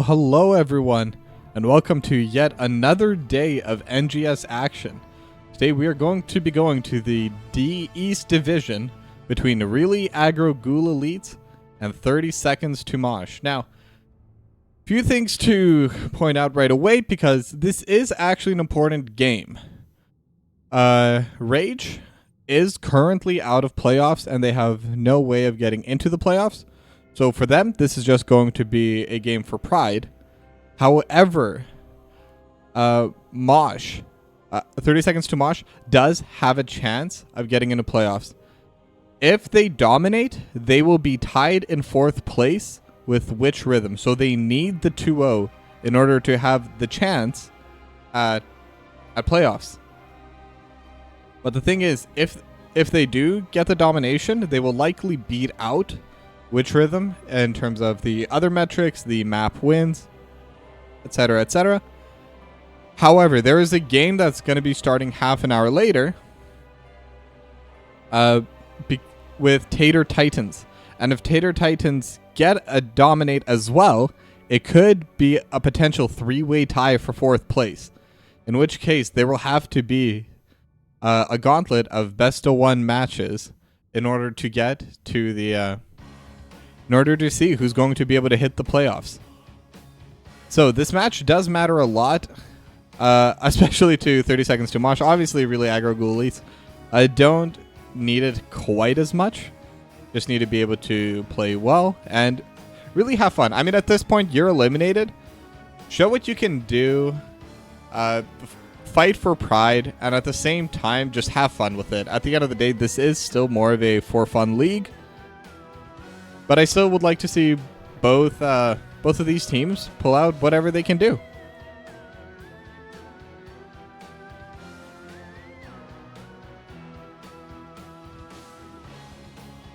Hello everyone, and welcome to yet another day of NGS action. Today we are going to be going to the D East Division between really aggro Ghoul elites and 30 seconds to Mosh. Now, few things to point out right away because this is actually an important game. Rage is currently out of playoffs and they have no way of getting into the playoffs. So for them, this is just going to be a game for pride. However, Mosh, 30 seconds to Mosh, does have a chance of getting into playoffs. If they dominate, they will be tied in 4th place with Witch Rhythm. So they need the 2-0 in order to have the chance at playoffs. But the thing is, if they do get the domination, they will likely beat out Witch Rhythm in terms of the other metrics, the map wins, etc., etc. However, there is a game that's going to be starting half an hour later with Tater Titans. And if Tater Titans get a dominate as well, it could be a potential 3-way tie for 4th place. In which case, there will have to be a gauntlet of best-of-1 matches in order to get to the in order to see who's going to be able to hit the playoffs. So this match does matter a lot, especially to 30 seconds to Mosh. Obviously, really aggro Ghoul elites. I don't need it quite as much. Just need to be able to play well and really have fun. I mean, at this point, you're eliminated. Show what you can do. Fight for pride, and at the same time, just have fun with it. At the end of the day, this is still more of a for fun league. But I still would like to see both of these teams pull out whatever they can do.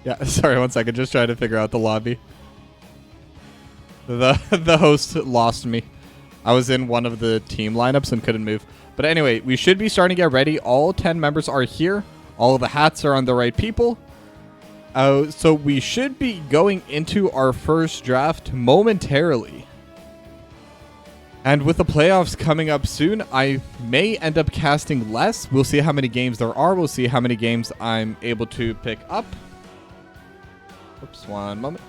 Yeah, sorry, 1 second. Just trying to figure out the lobby. The host lost me. I was in one of the team lineups and couldn't move. But anyway, we should be starting to get ready. All 10 members are here. All of the hats are on the right people. So we should be going into our first draft momentarily. And with the playoffs coming up soon, I may end up casting less. We'll see how many games there are. We'll see how many games I'm able to pick up. Oops, one moment.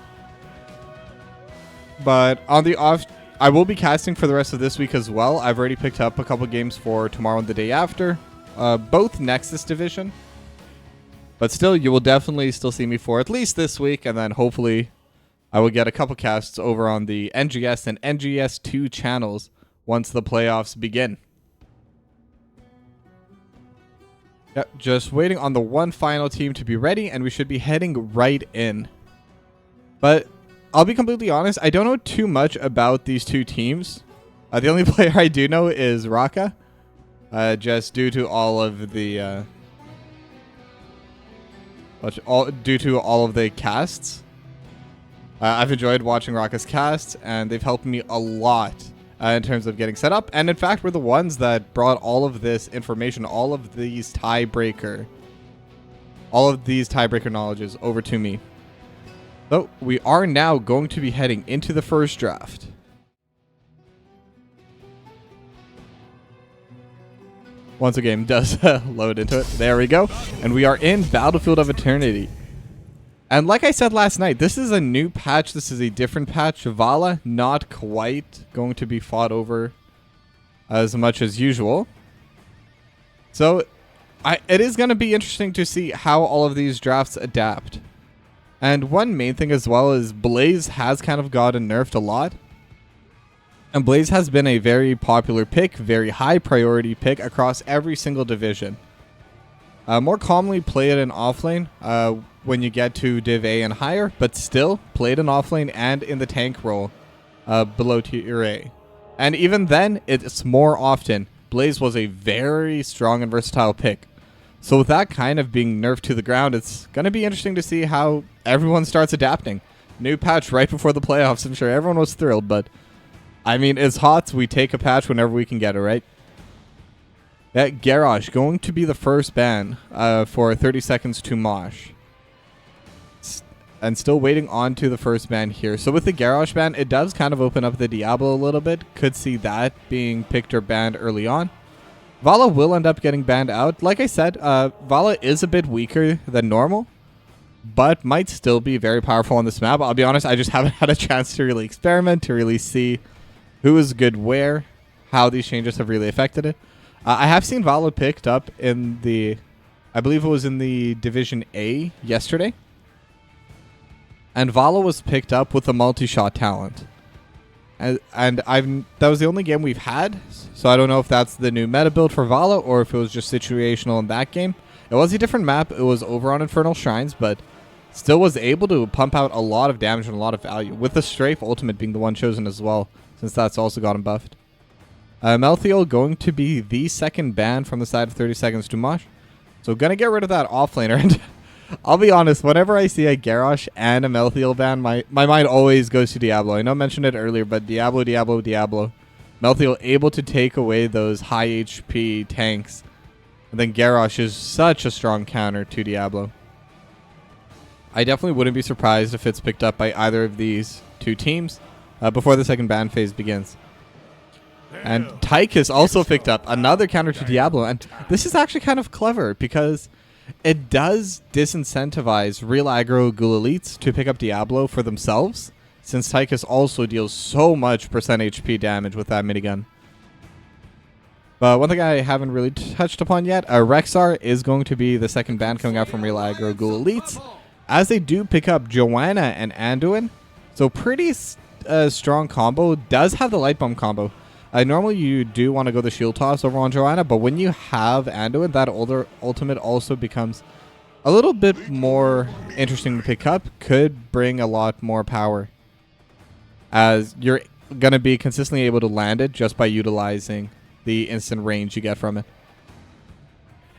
But on the off, I will be casting for the rest of this week as well. I've already picked up a couple games for tomorrow and the day after. Both Nexus Division. But still, you will definitely still see me for at least this week, and then hopefully I will get a couple casts over on the NGS and NGS2 channels once the playoffs begin. Yep, just waiting on the one final team to be ready, and we should be heading right in. But I'll be completely honest, I don't know too much about these two teams. The only player I do know is Raka, just due to all of the... due to all of the casts. I've enjoyed watching Raka's casts, and they've helped me a lot in terms of getting set up. And in fact, we're the ones that brought all of this information, all of these tiebreaker knowledges over to me. So we are now going to be heading into the first draft. Once a game does load into it. There we go. And we are in Battlefield of Eternity. And like I said last night, this is a new patch. This is a different patch. Vala not quite going to be fought over as much as usual. So it is going to be interesting to see how all of these drafts adapt. And one main thing as well is Blaze has kind of gotten nerfed a lot. And Blaze has been a very popular pick, very high priority pick across every single division. More commonly played in offlane when you get to Div A and higher, but still played in offlane and in the tank role below Tier A. And even then, it's more often. Blaze was a very strong and versatile pick. So with that kind of being nerfed to the ground, it's going to be interesting to see how everyone starts adapting. New patch right before the playoffs. I'm sure everyone was thrilled, but I mean, it's hot, so we take a patch whenever we can get it, right? That Garrosh going to be the first ban for 30 seconds to Mosh. And still waiting on to the first ban here. So with the Garrosh ban, it does kind of open up the Diablo a little bit. Could see that being picked or banned early on. Vala will end up getting banned out. Like I said, Vala is a bit weaker than normal, but might still be very powerful on this map. I'll be honest, I just haven't had a chance to really experiment, to really see who is good where, how these changes have really affected it. I have seen Vala picked up in the, I believe it was in the Division A yesterday. And Vala was picked up with a multi-shot talent. And that was the only game we've had, so I don't know if that's the new meta build for Vala or if it was just situational in that game. It was a different map. It was over on Infernal Shrines, but still was able to pump out a lot of damage and a lot of value, with the Strafe ultimate being the one chosen as well, since that's also gotten buffed. Melthiel going to be the second ban from the side of 30 seconds to Mosh. So going to get rid of that offlaner. And I'll be honest, whenever I see a Garrosh and a Melthiel ban, my mind always goes to Diablo. I know I mentioned it earlier, but Diablo. Melthiel able to take away those high HP tanks. And then Garrosh is such a strong counter to Diablo. I definitely wouldn't be surprised if it's picked up by either of these two teams before the second ban phase begins. And Tychus also picked up another counter to Diablo. And this is actually kind of clever because it does disincentivize real aggro Ghoul elites to pick up Diablo for themselves, since Tychus also deals so much percent HP damage with that minigun. But one thing I haven't really touched upon yet, Rexar is going to be the second ban coming out from real aggro Ghoul elites, as they do pick up Joanna and Anduin. So pretty strong combo. Does have the light bomb combo. Normally you do want to go the shield toss over on Joanna, but when you have Anduin, that older ultimate also becomes a little bit more interesting to pick up. Could bring a lot more power, as you're going to be consistently able to land it just by utilizing the instant range you get from it.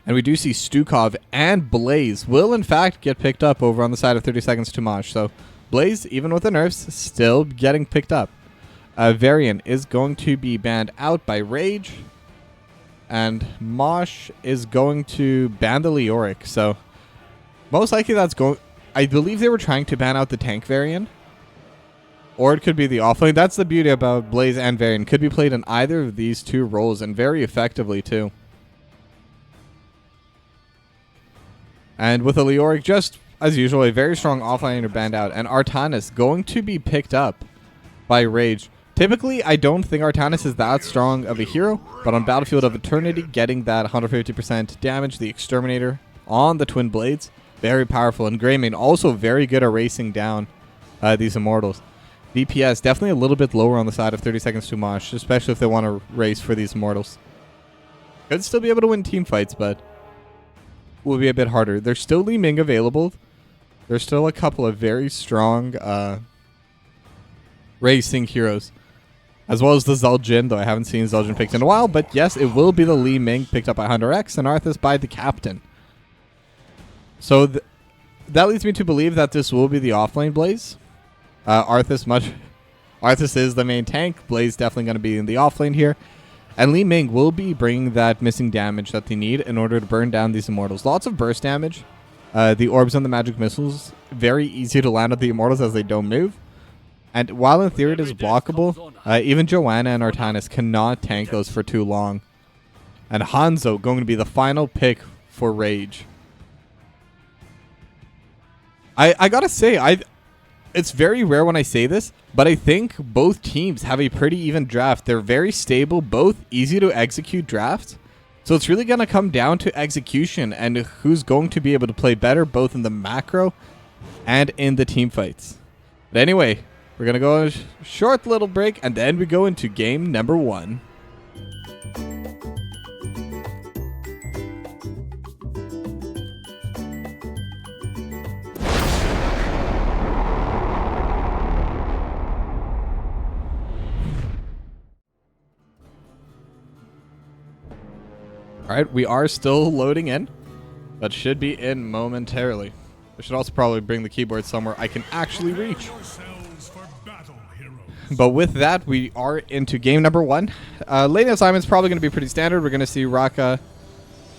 And we do see Stukov and Blaze will in fact get picked up over on the side of 30 seconds to Mosh. So Blaze, even with the nerfs, still getting picked up. Varian is going to be banned out by Rage. And Mosh is going to ban the Leoric. So most likely that's going... I believe they were trying to ban out the tank Varian. Or it could be the offlane. That's the beauty about Blaze and Varian. Could be played in either of these two roles, and very effectively too. And with a Leoric, just as usual, a very strong offlaner banned out. And Artanis going to be picked up by Rage. Typically, I don't think Artanis is that strong of a hero, but on Battlefield of Eternity, getting that 150% damage, the Exterminator on the Twin Blades, very powerful. And Greymane also very good at racing down these Immortals. DPS definitely a little bit lower on the side of 30 seconds to Mosh, especially if they want to race for these Immortals. Could still be able to win team fights, but will be a bit harder. There's still Li Ming available. There's still a couple of very strong racing heroes, as well as the Zul'jin, though I haven't seen Zul'jin picked in a while. But yes, it will be the Li Ming picked up by Hunter X and Arthas by the Captain. So that leads me to believe that this will be the offlane Blaze. Arthas is the main tank. Blaze definitely going to be in the offlane here. And Li Ming will be bringing that missing damage that they need in order to burn down these Immortals. Lots of burst damage. the orbs and the magic missiles, very easy to land on the Immortals as they don't move. And while in theory it is blockable, even Joanna and Artanis cannot tank those for too long. And Hanzo going to be the final pick for Rage. I gotta say, it's very rare when I say this, but I think both teams have a pretty even draft. They're very stable, both easy to execute drafts. So it's really going to come down to execution and who's going to be able to play better, both in the macro and in the team fights. But anyway, we're going to go on a short little break, and then we go into game number 1. Alright, we are still loading in, but should be in momentarily. I should also probably bring the keyboard somewhere I can actually reach. But with that, we are into game number 1. Lane assignment is probably going to be pretty standard. We're going to see Raka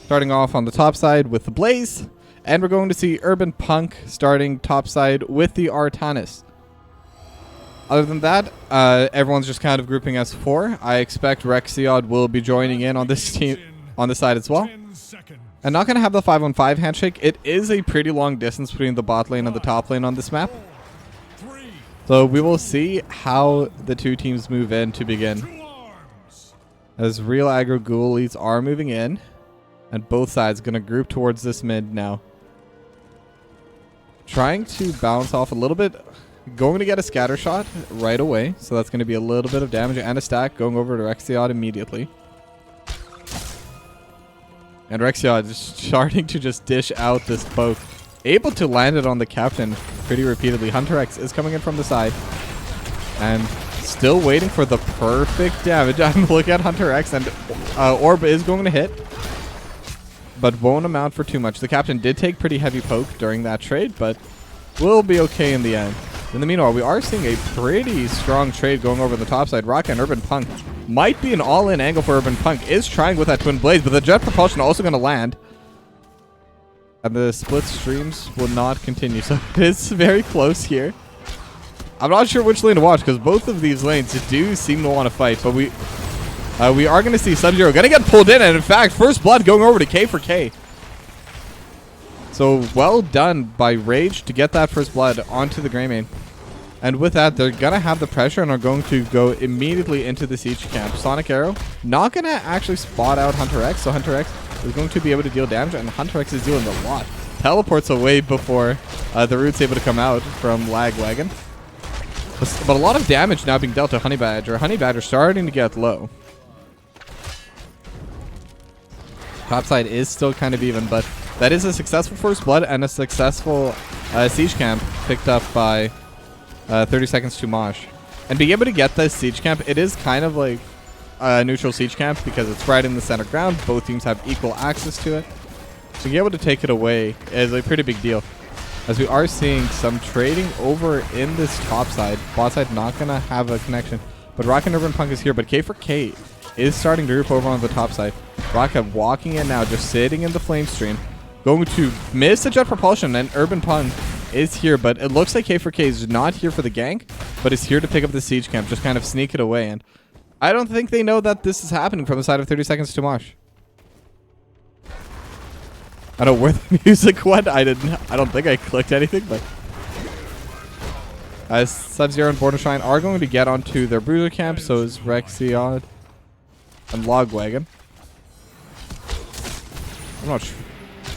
starting off on the top side with the Blaze, and we're going to see Urban Punk starting top side with the Artanis. Other than that, everyone's just kind of grouping as 4. I expect Rexiod will be joining in on this team. On the side as well. And not going to have the 5-on-5 handshake. It is a pretty long distance between the bot lane and the top lane on this map. So we will see how the two teams move in to begin. As real aggro ghoulies are moving in. And both sides going to group towards this mid now. Trying to bounce off a little bit. Going to get a scatter shot right away. So that's going to be a little bit of damage and a stack going over to Rexiod immediately. And Rexiod is starting to just dish out this poke. Able to land it on the captain pretty repeatedly. Hunter X is coming in from the side. And still waiting for the perfect damage. I'm looking at Hunter X, and Orb is going to hit. But won't amount for too much. The captain did take pretty heavy poke during that trade, but will be okay in the end. In the meanwhile, we are seeing a pretty strong trade going over the top side. Rock and Urban Punk might be an all-in angle for Urban Punk. Is trying with that Twin Blaze, but the Jet Propulsion also going to land. And the split streams will not continue, so it is very close here. I'm not sure which lane to watch, because both of these lanes do seem to want to fight, but we are going to see Sub-Zero going to get pulled in, and in fact, first blood going over to K4K. So well done by Rage to get that first blood onto the Greymane. And with that, they're going to have the pressure and are going to go immediately into the siege camp. Sonic Arrow not going to actually spot out Hunter X, so Hunter X is going to be able to deal damage, and Hunter X is dealing a lot. Teleports away before the root's able to come out from Lagwagon. But a lot of damage now being dealt to Honey Badger. Honey Badger starting to get low. Topside is still kind of even, but that is a successful first blood and a successful siege camp picked up by 30 seconds to Mosh. And being able to get this siege camp, it is kind of like a neutral siege camp because it's right in the center ground. Both teams have equal access to it. So being able to take it away is a pretty big deal. As we are seeing some trading over in this top side. Bot side not going to have a connection. But Rock and Urban Punk is here. But K4K is starting to group over on the top side. Rocket walking in now, just sitting in the flame stream. Going to miss the Jet Propulsion, and Urban Punk is here, but it looks like K4K is not here for the gank, but is here to pick up the siege camp, just kind of sneak it away. And I don't think they know that this is happening from the side of 30 seconds to Mosh. I don't know where the music went. I don't think I clicked anything, but Sub-Zero and Border Shrine are going to get onto their bruiser camp, so is Rexiod and Logwagon. I'm not sure.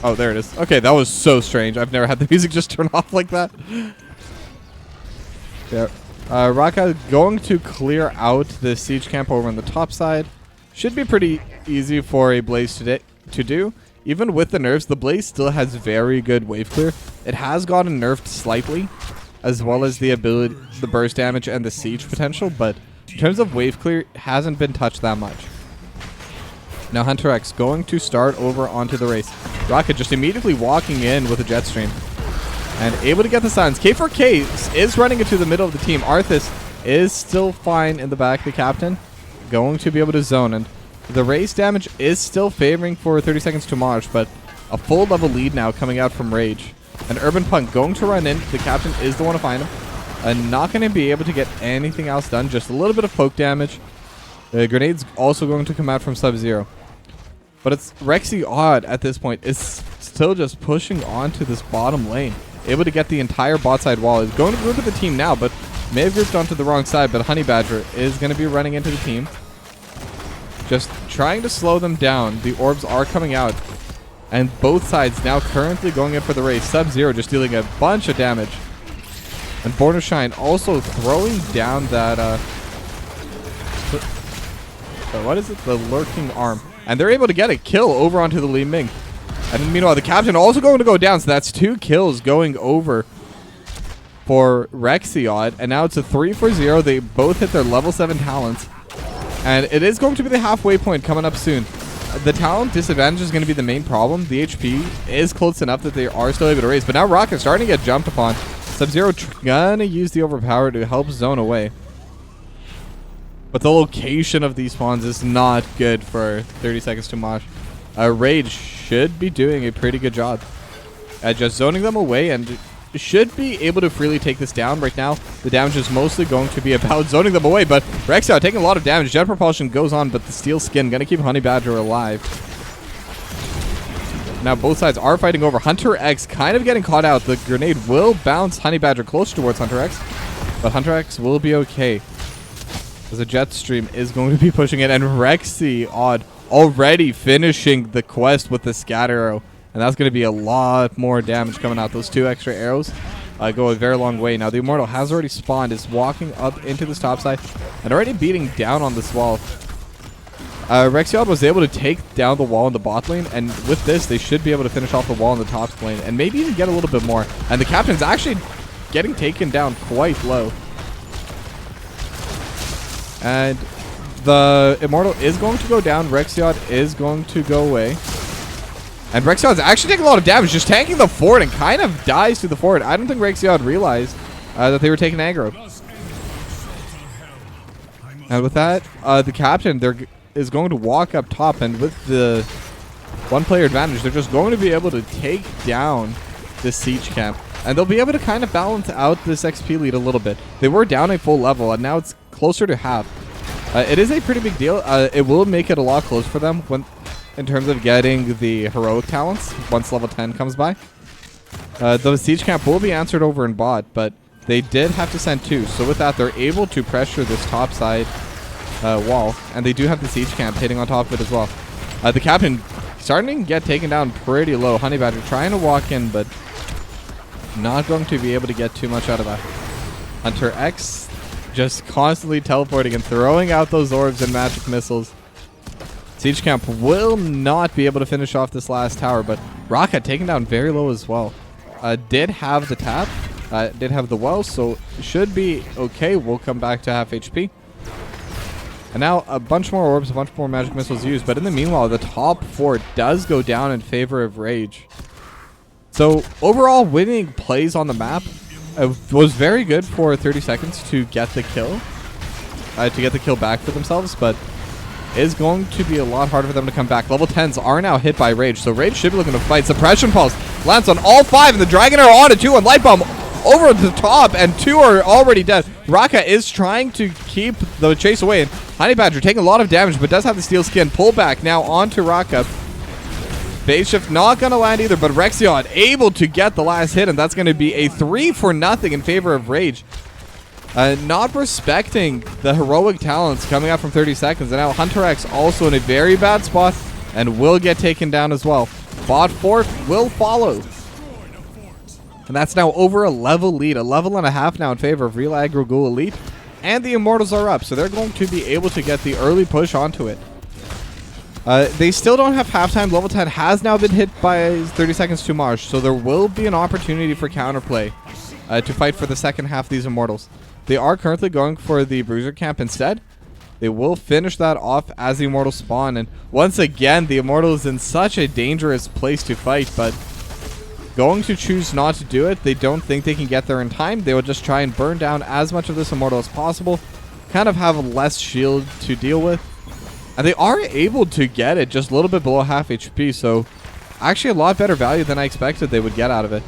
Oh, there it is. Okay, that was so strange. I've never had the music just turn off like that. Yeah. Raka going to clear out the siege camp over on the top side. Should be pretty easy for a Blaze to do. Even with the nerfs, the Blaze still has very good wave clear. It has gotten nerfed slightly, as well as the ability, the burst damage and the siege potential, but in terms of wave clear, it hasn't been touched that much. Now Hunter X going to start over onto the race. Rocket just immediately walking in with a jet stream. And able to get the silence. K4K is running into the middle of the team. Arthas is still fine in the back. The captain going to be able to zone. And the race damage is still favoring for 30 seconds to Mosh. But A full level lead now coming out from Rage. An Urban Punk going to run in. The captain is the one to find him. Not going to be able to get anything else done. Just a little bit of poke damage. The grenade's also going to come out from Sub-Zero. But it's Rexy Odd at this point is still just pushing onto this bottom lane. Able to get the entire bot side wall. Is going to group with the team now, but may have grouped onto the wrong side. But Honey Badger is going to be running into the team. Just trying to slow them down. The orbs are coming out. And both sides now currently going in for the race. Sub-Zero just dealing a bunch of damage. And Born of Shine also throwing down that, what is it? The Lurking Arm. And they're able to get a kill over onto the Li Ming. And meanwhile, the captain also going to go down. So that's 2 kills going over for Rexiod. And now it's a 3-for-0. They both hit their level 7 talents. And it is going to be the halfway point coming up soon. The talent disadvantage is going to be the main problem. The HP is close enough that they are still able to raise. But now Rocket's starting to get jumped upon. Sub-Zero gonna use the overpower to help zone away. But the location of these spawns is not good for 30 seconds to Mosh. Rage should be doing a pretty good job at just zoning them away and should be able to freely take this down. Right now, the damage is mostly going to be about zoning them away, but Rexo taking a lot of damage. Jet Propulsion goes on, but the Steel Skin going to keep Honey Badger alive. Now both sides are fighting over. Hunter X kind of getting caught out. The grenade will bounce Honey Badger closer towards Hunter X, but Hunter X will be okay, as the Jet Stream is going to be pushing it, and Rexy Odd already finishing the quest with the Scatter Arrow. And that's going to be a lot more damage coming out. Those 2 extra arrows go a very long way. Now, the Immortal has already spawned, is walking up into this top side, and already beating down on this wall. Rexiod was able to take down the wall in the bot lane, and with this, they should be able to finish off the wall in the top lane, and maybe even get a little bit more. And the captain's actually getting taken down quite low. And the Immortal is going to go down. Rexiod is going to go away. And Rexiod's actually taking a lot of damage, just tanking the fort and kind of dies to the fort. I don't think Rexiod realized that they were taking aggro. And with that, the captain is going to walk up top, and with the 1-player advantage, they're just going to be able to take down this siege camp. And they'll be able to kind of balance out this XP lead a little bit. They were down a full level, and now it's closer to half. It is a pretty big deal. It will make it a lot closer for them in terms of getting the heroic talents once level 10 comes by. The siege camp will be answered over in bot, but they did have to send 2. So with that, they're able to pressure this top side wall, and they do have the siege camp hitting on top of it as well. The captain starting to get taken down pretty low. Honey Badger trying to walk in, but not going to be able to get too much out of that. Hunter X just constantly teleporting and throwing out those orbs and magic missiles. Siege Camp will not be able to finish off this last tower, but Rocket taken down very low as well. Did have the tap, did have the well, so should be okay. We'll come back to half HP. And now a bunch more orbs, a bunch more magic missiles used, but in the meanwhile, the top 4 does go down in favor of Rage. So overall, winning plays on the map was very good for 30 seconds to get the kill, back for themselves, but is going to be a lot harder for them to come back. Level 10s are now hit by Rage, so Rage should be looking to fight. Suppression Pulse lands on all 5, and the Dragon are on to 2, and Light Bomb over the top, and 2 are already dead. Raka is trying to keep the chase away, and Honey Badger taking a lot of damage, but does have the Steel Skin. Pull back now onto Raka. Phase Shift not going to land either, but Rexiod able to get the last hit, and that's going to be a 3-for-0 in favor of Rage. Not respecting the heroic talents coming out from 30 seconds. And now Hunter X also in a very bad spot and will get taken down as well. Bot fort will follow. And that's now over a level lead. A level and a half now in favor of Real Aggro Ghoul Elite. And the Immortals are up, so they're going to be able to get the early push onto it. They still don't have halftime. Level 10 has now been hit by 30 seconds to Mosh, so there will be an opportunity for counterplay to fight for the second half of these Immortals. They are currently going for the Bruiser Camp instead. They will finish that off as the Immortals spawn. And once again, the Immortal is in such a dangerous place to fight, but going to choose not to do it. They don't think they can get there in time. They will just try and burn down as much of this Immortal as possible. Kind of have less shield to deal with. And they are able to get it just a little bit below half HP, so actually a lot better value than I expected they would get out of it.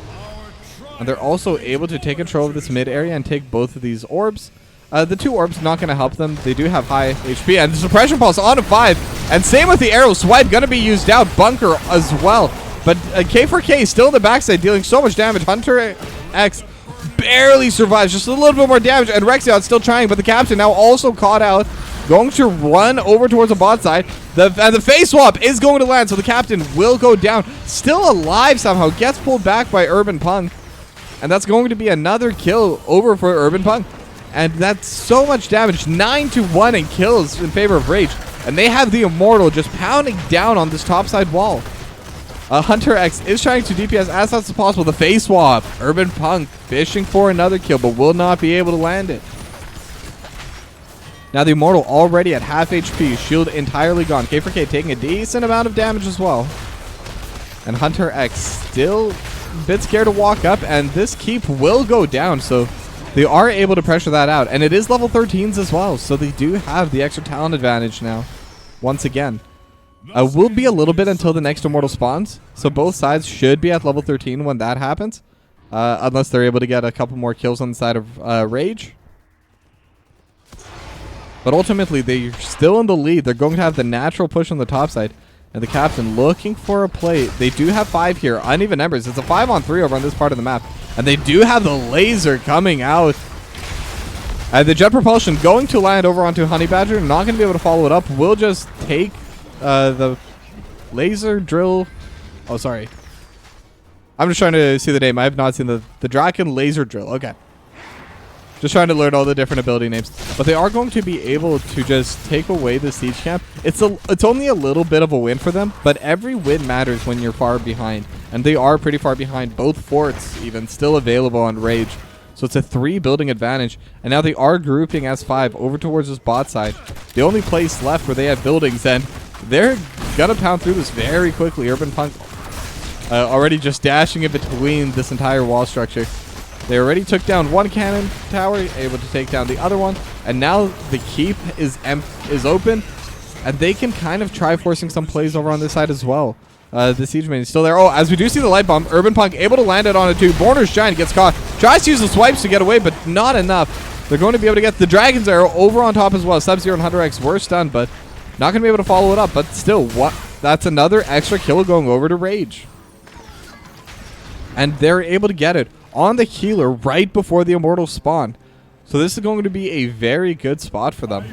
And they're also able to take control of this mid area and take both of these orbs. The 2 orbs not going to help them. They do have high HP. And the suppression pulse on a 5. And same with the arrow swipe. Going to be used out. Bunker as well. But K4K still in the backside dealing so much damage. Hunter X barely survives. Just a little bit more damage. And Rexion still trying. But the captain now also caught out. Going to run over towards the bot side. And the face swap is going to land. So the captain will go down. Still alive somehow. Gets pulled back by Urban Punk. And that's going to be another kill over for Urban Punk. And that's so much damage. 9-1 in kills in favor of Rage. And they have the Immortal just pounding down on this topside wall. Hunter X is trying to DPS as fast as possible. The face swap. Urban Punk fishing for another kill, but will not be able to land it. Now the Immortal already at half HP. Shield entirely gone. K4K taking a decent amount of damage as well. And Hunter X still a bit scared to walk up. And this keep will go down. So they are able to pressure that out. And it is level 13s as well. So they do have the extra talent advantage now. Once again. Will be a little bit until the next Immortal spawns. So both sides should be at level 13 when that happens. Unless they're able to get a couple more kills on the side of Rage. But ultimately, they're still in the lead. They're going to have the natural push on the top side. And the captain looking for a play. They do have 5 here. Uneven numbers. It's a 5-on-3 over on this part of the map. And they do have the laser coming out. And the jet propulsion going to land over onto Honey Badger. Not going to be able to follow it up. Will just take the laser drill. Oh, sorry. I'm just trying to see the name. I have not seen the Draken laser drill. Okay. Just trying to learn all the different ability names. But they are going to be able to just take away the siege camp. It's only a little bit of a win for them, but every win matters when you're far behind. And they are pretty far behind. Both forts even still available on Rage. So it's a 3 building advantage. And now they are grouping S5 over towards this bot side. The only place left where they have buildings, and they're going to pound through this very quickly. Urban Punk already just dashing in between this entire wall structure. They already took down one cannon tower, able to take down the other one. And now the keep is open. And they can kind of try forcing some plays over on this side as well. The siege main is still there. Oh, as we do see the light bomb, Urban Punk able to land it on a 2. Border's Giant gets caught. Tries to use the swipes to get away, but not enough. They're going to be able to get the Dragon's Arrow over on top as well. Sub-Zero and Hunter X were stunned, but not going to be able to follow it up. But still, that's another extra kill going over to Rage. And they're able to get it on the healer right before the Immortal spawn. So this is going to be a very good spot for them.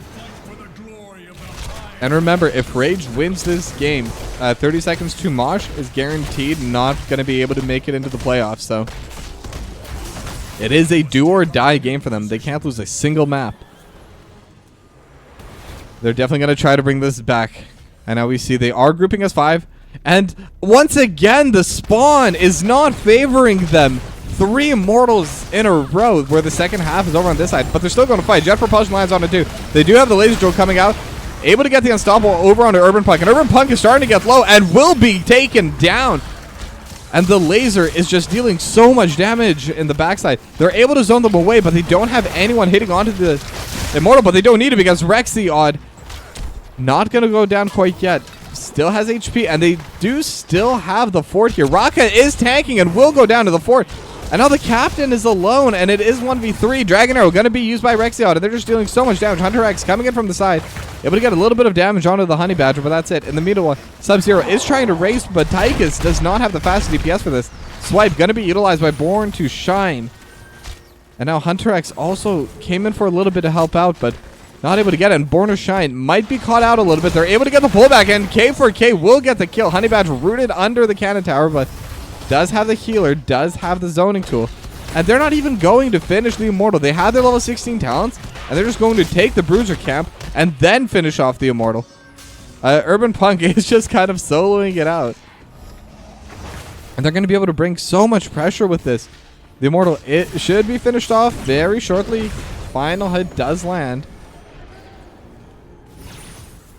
And remember, if Rage wins this game, 30 seconds to Mosh is guaranteed not going to be able to make it into the playoffs. So it is a do or die game for them. They can't lose a single map. They're definitely going to try to bring this back. And now we see they are grouping as 5. And once again, the spawn is not favoring them. 3 Immortals in a row, where the second half is over on this side. But they're still going to fight. Jet propulsion lands on it too. They do have the laser drill coming out. Able to get the Unstoppable over onto Urban Punk. And Urban Punk is starting to get low and will be taken down. And the laser is just dealing so much damage in the backside. They're able to zone them away, but they don't have anyone hitting onto the Immortal. But they don't need it because Rexion not going to go down quite yet. Still has HP, and they do still have the fort here. Raka is tanking and will go down to the fort. And now the captain is alone, and it is 1v3. Dragon Arrow going to be used by Rexion, and they're just dealing so much damage. Hunter X coming in from the side, able to get a little bit of damage onto the Honey Badger, but that's it. In the middle one, Sub-Zero is trying to race, but Tychus does not have the fast DPS for this. Swipe going to be utilized by Born to Shine. And now Hunter X also came in for a little bit to help out, but not able to get it. And Born to Shine might be caught out a little bit. They're able to get the pullback, and K4K will get the kill. Honey Badger rooted under the cannon tower, but does have the healer, does have the zoning tool. And they're not even going to finish the Immortal. They have their level 16 talents, and they're just going to take the Bruiser camp and then finish off the Immortal. Urban Punk is just kind of soloing it out. And they're going to be able to bring so much pressure with this. The Immortal, it should be finished off very shortly. Final hit does land.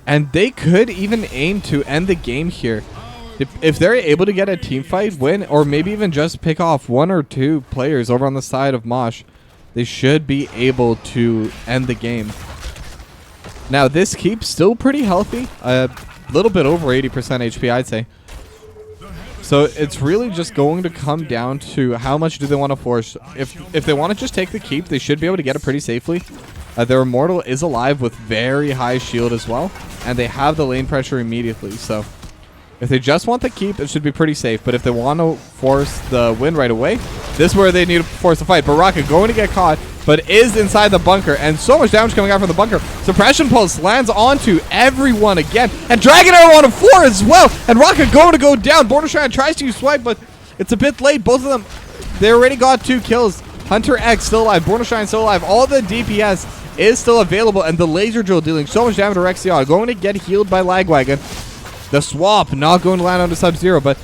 And they could even aim to end the game here. If they're able to get a team fight win, or maybe even just pick off 1 or 2 players over on the side of Mosh, they should be able to end the game. Now, this keep's still pretty healthy. A little bit over 80% HP, I'd say. So it's really just going to come down to how much do they want to force. If they want to just take the keep, they should be able to get it pretty safely. Their Immortal is alive with very high shield as well, and they have the lane pressure immediately. So if they just want the keep, it should be pretty safe. But if they want to force the win right away, this is where they need to force the fight. Baraka going to get caught, but is inside the bunker, and so much damage coming out from the bunker. Suppression Pulse lands onto everyone again, and Dragon Arrow on a 4 as well, and Rocket going to go down. Border Shrine tries to use Swipe, but it's a bit late. Both of them, they already got 2 kills. Hunter X still alive, Border Shrine still alive. All the DPS is still available, and the Laser Drill dealing so much damage to Rexion. Going to get healed by Lagwagon. The swap not going to land onto Sub-Zero, but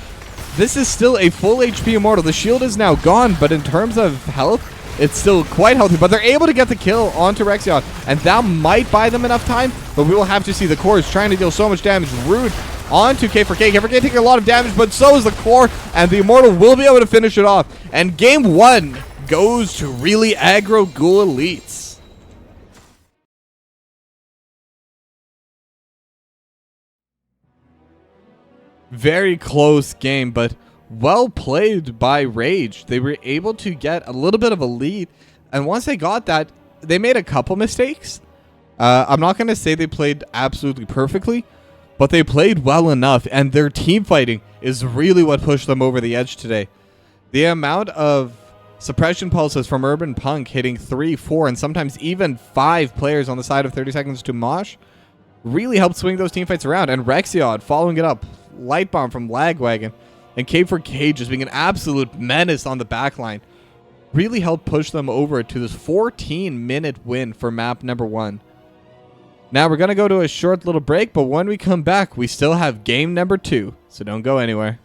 this is still a full HP Immortal. The shield is now gone, but in terms of health, it's still quite healthy. But they're able to get the kill onto Rexion, and that might buy them enough time, but we will have to see. The core is trying to deal so much damage. Rude onto K4K. K4K taking a lot of damage, but so is the core, and the Immortal will be able to finish it off. And game 1 goes to really aggro Ghoul Elites. Very close game, but well played by Rage. They were able to get a little bit of a lead, and once they got that, they made a couple mistakes. I'm not going to say they played absolutely perfectly, but they played well enough, and their team fighting is really what pushed them over the edge today. The amount of suppression pulses from Urban Punk hitting 3, 4, and sometimes even 5 players on the side of 30 seconds to Mosh really helped swing those team fights around, and Rexion following it up. Light Bomb from Lagwagon, and K4K just being an absolute menace on the backline really helped push them over to this 14-minute win for map number 1. Now we're going to go to a short little break, but when we come back, we still have game number 2, so don't go anywhere.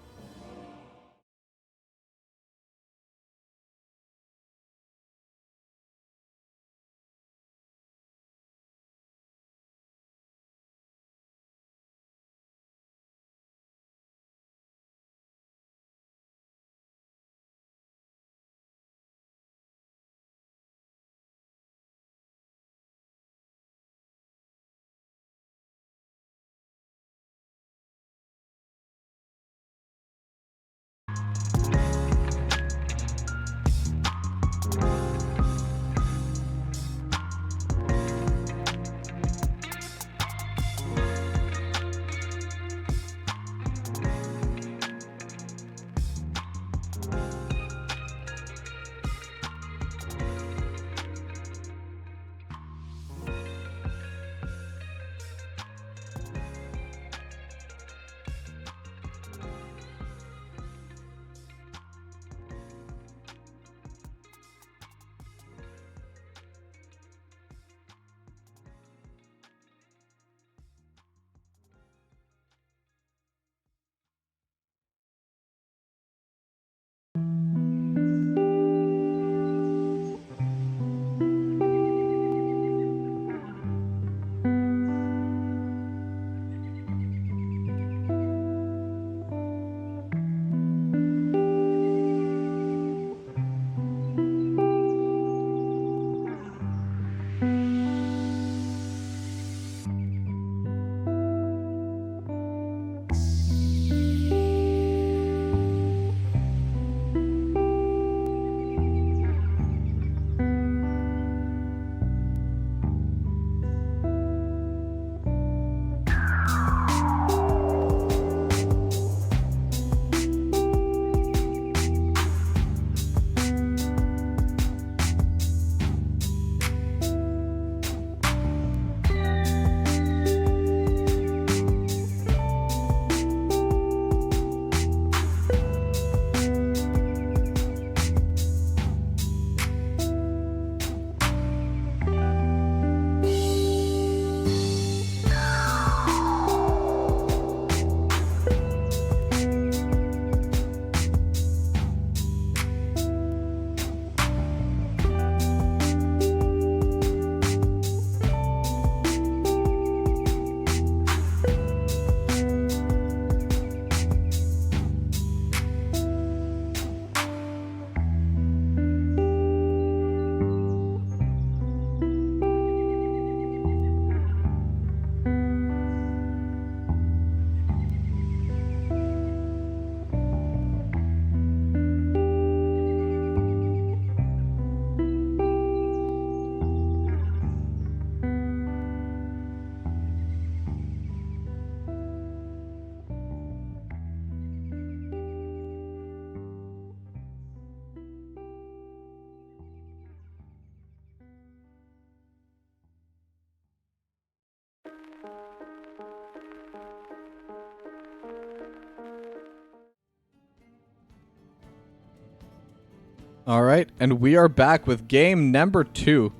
All right, and we are back with game number 2.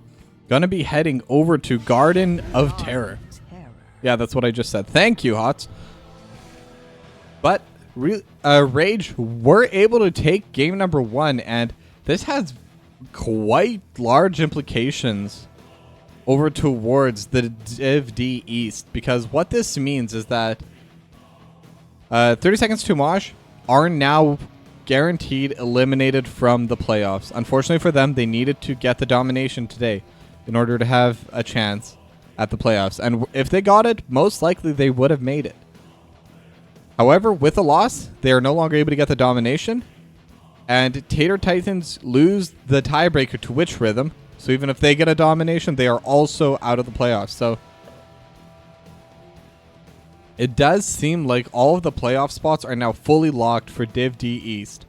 Gonna be heading over to Garden of Terror. Yeah, that's what I just said. Thank you, Hots. But Rage were able to take game number 1, and this has quite large implications over towards the Div D East, because what this means is that 30 Seconds to Mosh are now guaranteed eliminated from the playoffs. Unfortunately for them, they needed to get the domination today in order to have a chance at the playoffs. And if they got it, most likely they would have made it. However, with a loss, they are no longer able to get the domination. And Tater Titans lose the tiebreaker to Witch Rhythm. So even if they get a domination, they are also out of the playoffs. So it does seem like all of the playoff spots are now fully locked for Div D East.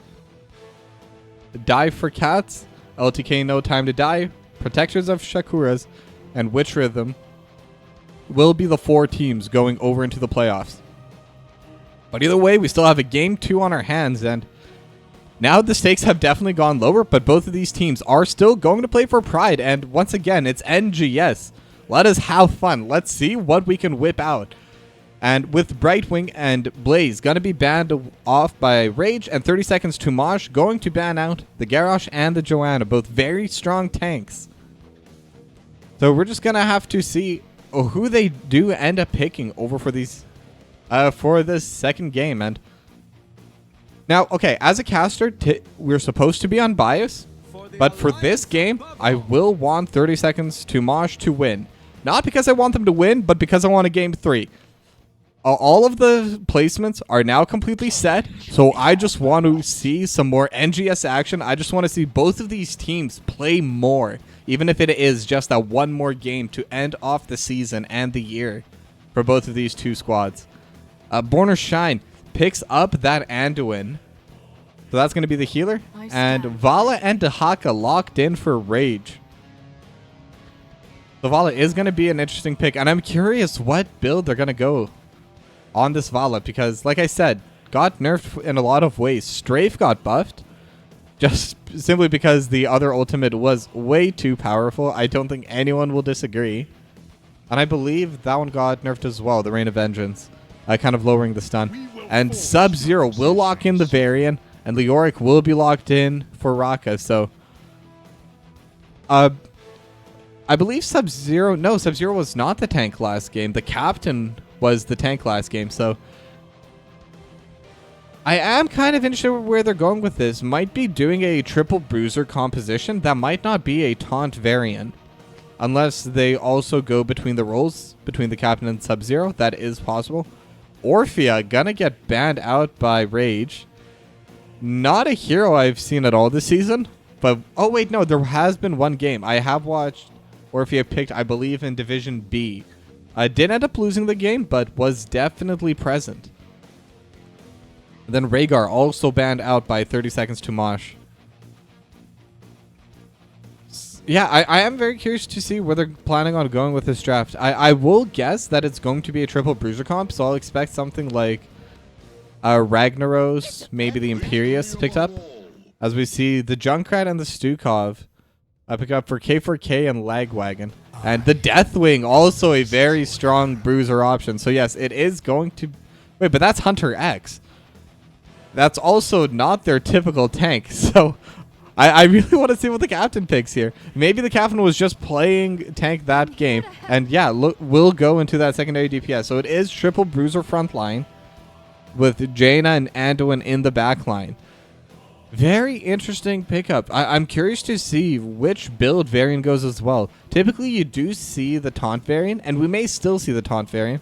Die for Cats, LTK No Time to Die, Protectors of Shakuras, and Witch Rhythm will be the 4 teams going over into the playoffs. But either way, we still have a game 2 on our hands, and now the stakes have definitely gone lower, but both of these teams are still going to play for pride, and once again, it's NGS. Let us have fun. Let's see what we can whip out. And with Brightwing and Blaze going to be banned off by Rage, and 30 Seconds to Mosh going to ban out the Garrosh and the Joanna, both very strong tanks. So we're just going to have to see who they do end up picking over for these for this second game. And now, okay, as a caster, we're supposed to be unbiased, but for this game, I will want 30 Seconds to Mosh to win. Not because I want them to win, but because I want a game 3. All of the placements are now completely set, so I just want to see some more NGS action. I just want to see both of these teams play more, even if it is just that one more game to end off the season and the year for both of these two squads. Born or Shine picks up that Anduin, so that's going to be the healer, and Vala and Dahaka locked in for Rage. So Vala is going to be an interesting pick, and I'm curious what build they're going to go on this Vala, because like I said, got nerfed in a lot of ways. Strafe got buffed just simply because the other ultimate was way too powerful. I don't think anyone will disagree. And I believe that one got nerfed as well, the Rain of Vengeance, kind of lowering the stun. And Sub-Zero will lock in the Varian, and Leoric will be locked in for Raka. So I believe Sub-Zero was not the tank last game. The captain was the tank last game, so I am kind of interested where they're going with this. Might be doing a triple bruiser composition. That might not be a taunt variant, unless they also go between the roles, between the captain and Sub-Zero. That is possible. Orphea gonna get banned out by Rage. Not a hero I've seen at all this season, but oh wait, no, there has been one game. I have watched Orphea picked, I believe, in Division B. I did end up losing the game, but was definitely present. Then Rhaegar also banned out by 30 Seconds to Mosh. Yeah, I am very curious to see where they're planning on going with this draft. I will guess that it's going to be a triple bruiser comp, so I'll expect something like Ragnaros, maybe the Imperius picked up. As we see the Junkrat and the Stukov pick up for K4K and Lagwagon. And the Deathwing, also a very strong bruiser option. So yes, it is going to... Wait, but that's Hunter X. That's also not their typical tank. So I really want to see what the captain picks here. Maybe the captain was just playing tank that game. And yeah, look, will go into that secondary DPS. So it is triple bruiser frontline with Jaina and Anduin in the backline. Very interesting pickup. I'm curious to see which build variant goes as well. Typically, you do see the taunt variant, and we may still see the taunt variant.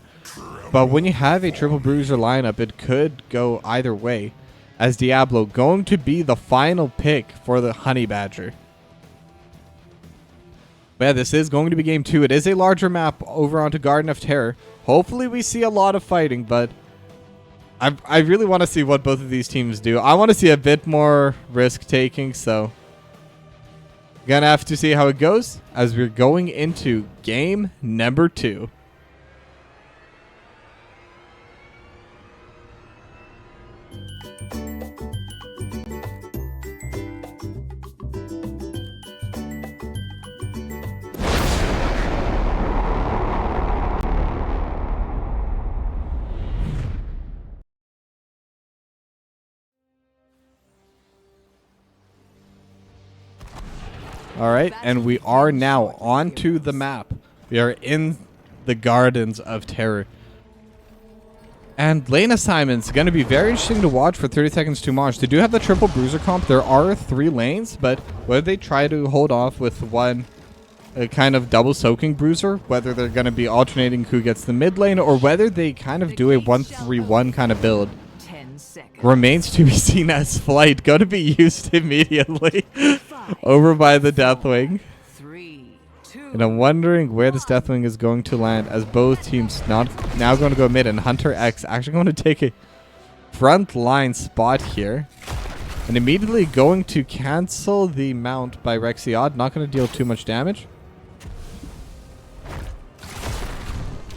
But when you have a triple bruiser lineup, it could go either way. As Diablo going to be the final pick for the Honey Badger. But yeah, this is going to be game 2. It is a larger map over onto Garden of Terror. Hopefully, we see a lot of fighting, but I really want to see what both of these teams do. I want to see a bit more risk-taking, so gonna have to see how it goes as we're going into game number 2. Alright, and we are now onto the map. We are in the Gardens of Terror. And lane assignments going to be very interesting to watch for 30 seconds to Mosh. They do have the triple bruiser comp. There are 3 lanes, but whether they try to hold off with one kind of double soaking bruiser, whether they're going to be alternating who gets the mid lane, or whether they kind of do a 1-3-1 kind of build, remains to be seen, as Flight going to be used immediately over by the Deathwing. And I'm wondering where this Deathwing is going to land, as both teams now going to go mid, and Hunter X actually going to take a front line spot here. And immediately going to cancel the mount by Rexiod. Not going to deal too much damage.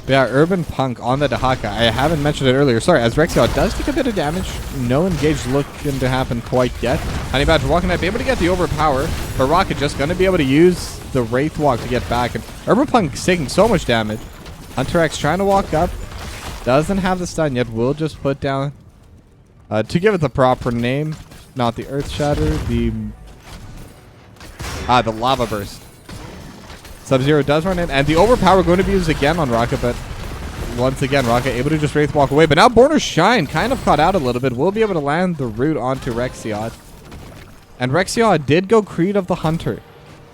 But yeah, Urban Punk on the Dahaka. I haven't mentioned it earlier. Sorry, as Rexiod does take a bit of damage. No engage looking to happen quite yet. Honey Badger walking out, be able to get the overpower. But Rocket just going to be able to use the Wraith Walk to get back. And Urban Punk's taking so much damage. Hunter X trying to walk up. Doesn't have the stun yet. Will just put down, to give it the proper name, not the Earth Shatter, the Lava Burst. Sub-Zero does run in, and the overpower going to be used again on Rocket, but once again, Rocket able to just Wraith Walk away. But now Border Shine kind of caught out a little bit. Will be able to land the root onto Rexiod. And Rexiod did go Creed of the Hunter.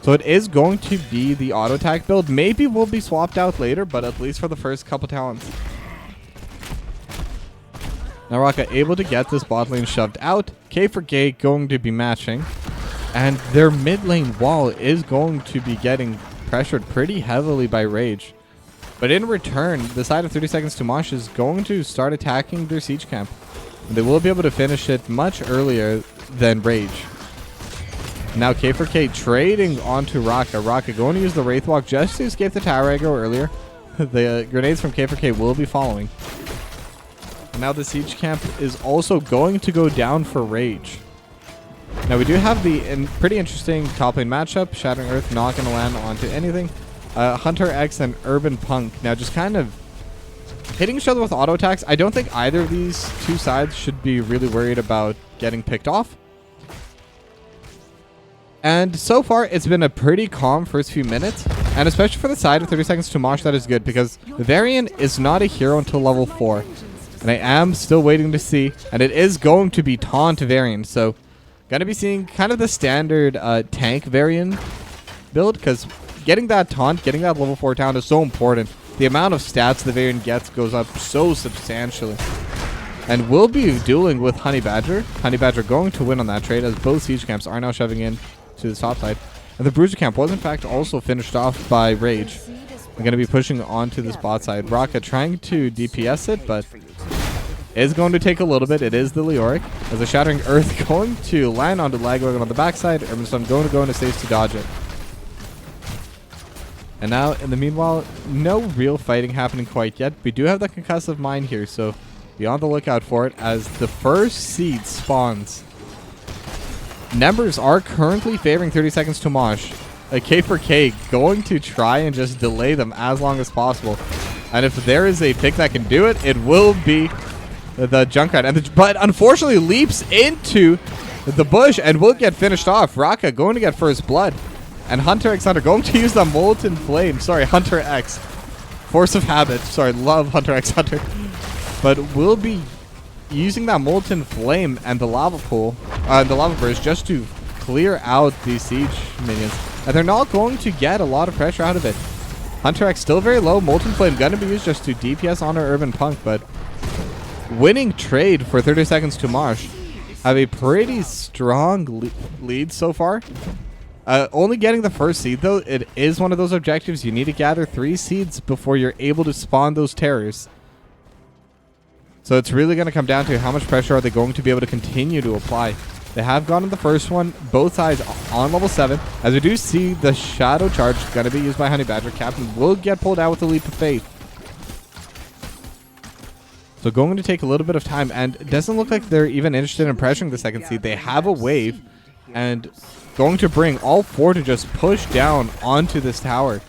So it is going to be the auto attack build. Maybe will be swapped out later, but at least for the first couple talents. Now Rocket able to get this bot lane shoved out. K4K going to be matching. And their mid lane wall is going to be getting pressured pretty heavily by Rage. But in return, the side of 30 seconds to Mosh is going to start attacking their siege camp. And they will be able to finish it much earlier than Rage. Now K4K trading onto Raka. Raka going to use the Wraith Walk just to escape the tower aggro earlier. The grenades from K4K will be following. And now the siege camp is also going to go down for Rage. Now we do have the pretty interesting top lane matchup. Shattering Earth not going to land onto anything. Hunter X and Urban Punk now just kind of hitting each other with auto attacks. I don't think either of these two sides should be really worried about getting picked off. And so far, it's been a pretty calm first few minutes. And especially for the side of 30 seconds to Mosh, that is good, because Varian is not a hero until level 4. And I am still waiting to see. And it is going to be Taunt Varian. So, gonna be seeing kind of the standard tank Varian build, because getting that Taunt, getting that level 4 Taunt is so important. The amount of stats the Varian gets goes up so substantially. And we'll be dueling with Honey Badger. Honey Badger going to win on that trade, as both siege camps are now shoving in to the top side. And the Bruiser camp was in fact also finished off by Rage. We're going to be pushing onto this bot side. Rocket trying to DPS it, but is going to take a little bit. It is the Leoric. As the Shattering Earth going to land onto Lagwagon on the backside. Urban Stun going to go into safe to dodge it. And now, in the meanwhile, no real fighting happening quite yet. We do have the Concussive Mine here, so be on the lookout for it as the first seed spawns. Numbers are currently favoring 30 seconds to Mosh. A K4K going to try and just delay them as long as possible. And if there is a pick that can do it, it will be the Junkrat. But unfortunately leaps into the bush and will get finished off. Raka going to get first blood. And Hunter X Hunter going to use the Molten Flame. Sorry, Hunter X. Force of Habit. Sorry, love Hunter X Hunter. But will be using that Molten Flame and the Lava Pool, the Lava Burst, just to clear out these siege minions. And they're not going to get a lot of pressure out of it. Hunter X still very low. Molten Flame going to be used just to DPS on our Urban Punk, but winning trade for 30 seconds to Mosh. Have a pretty strong lead so far. Only getting the first seed, though, it is one of those objectives. You need to gather 3 seeds before you're able to spawn those terrors. So it's really going to come down to how much pressure are they going to be able to continue to apply. They have gotten the first one, both sides on level 7. As we do see the Shadow Charge going to be used by Honey Badger. Captain will get pulled out with a Leap of Faith. So going to take a little bit of time, and it doesn't look like they're even interested in pressuring the second seed. They have a wave, and going to bring all 4 to just push down onto this tower.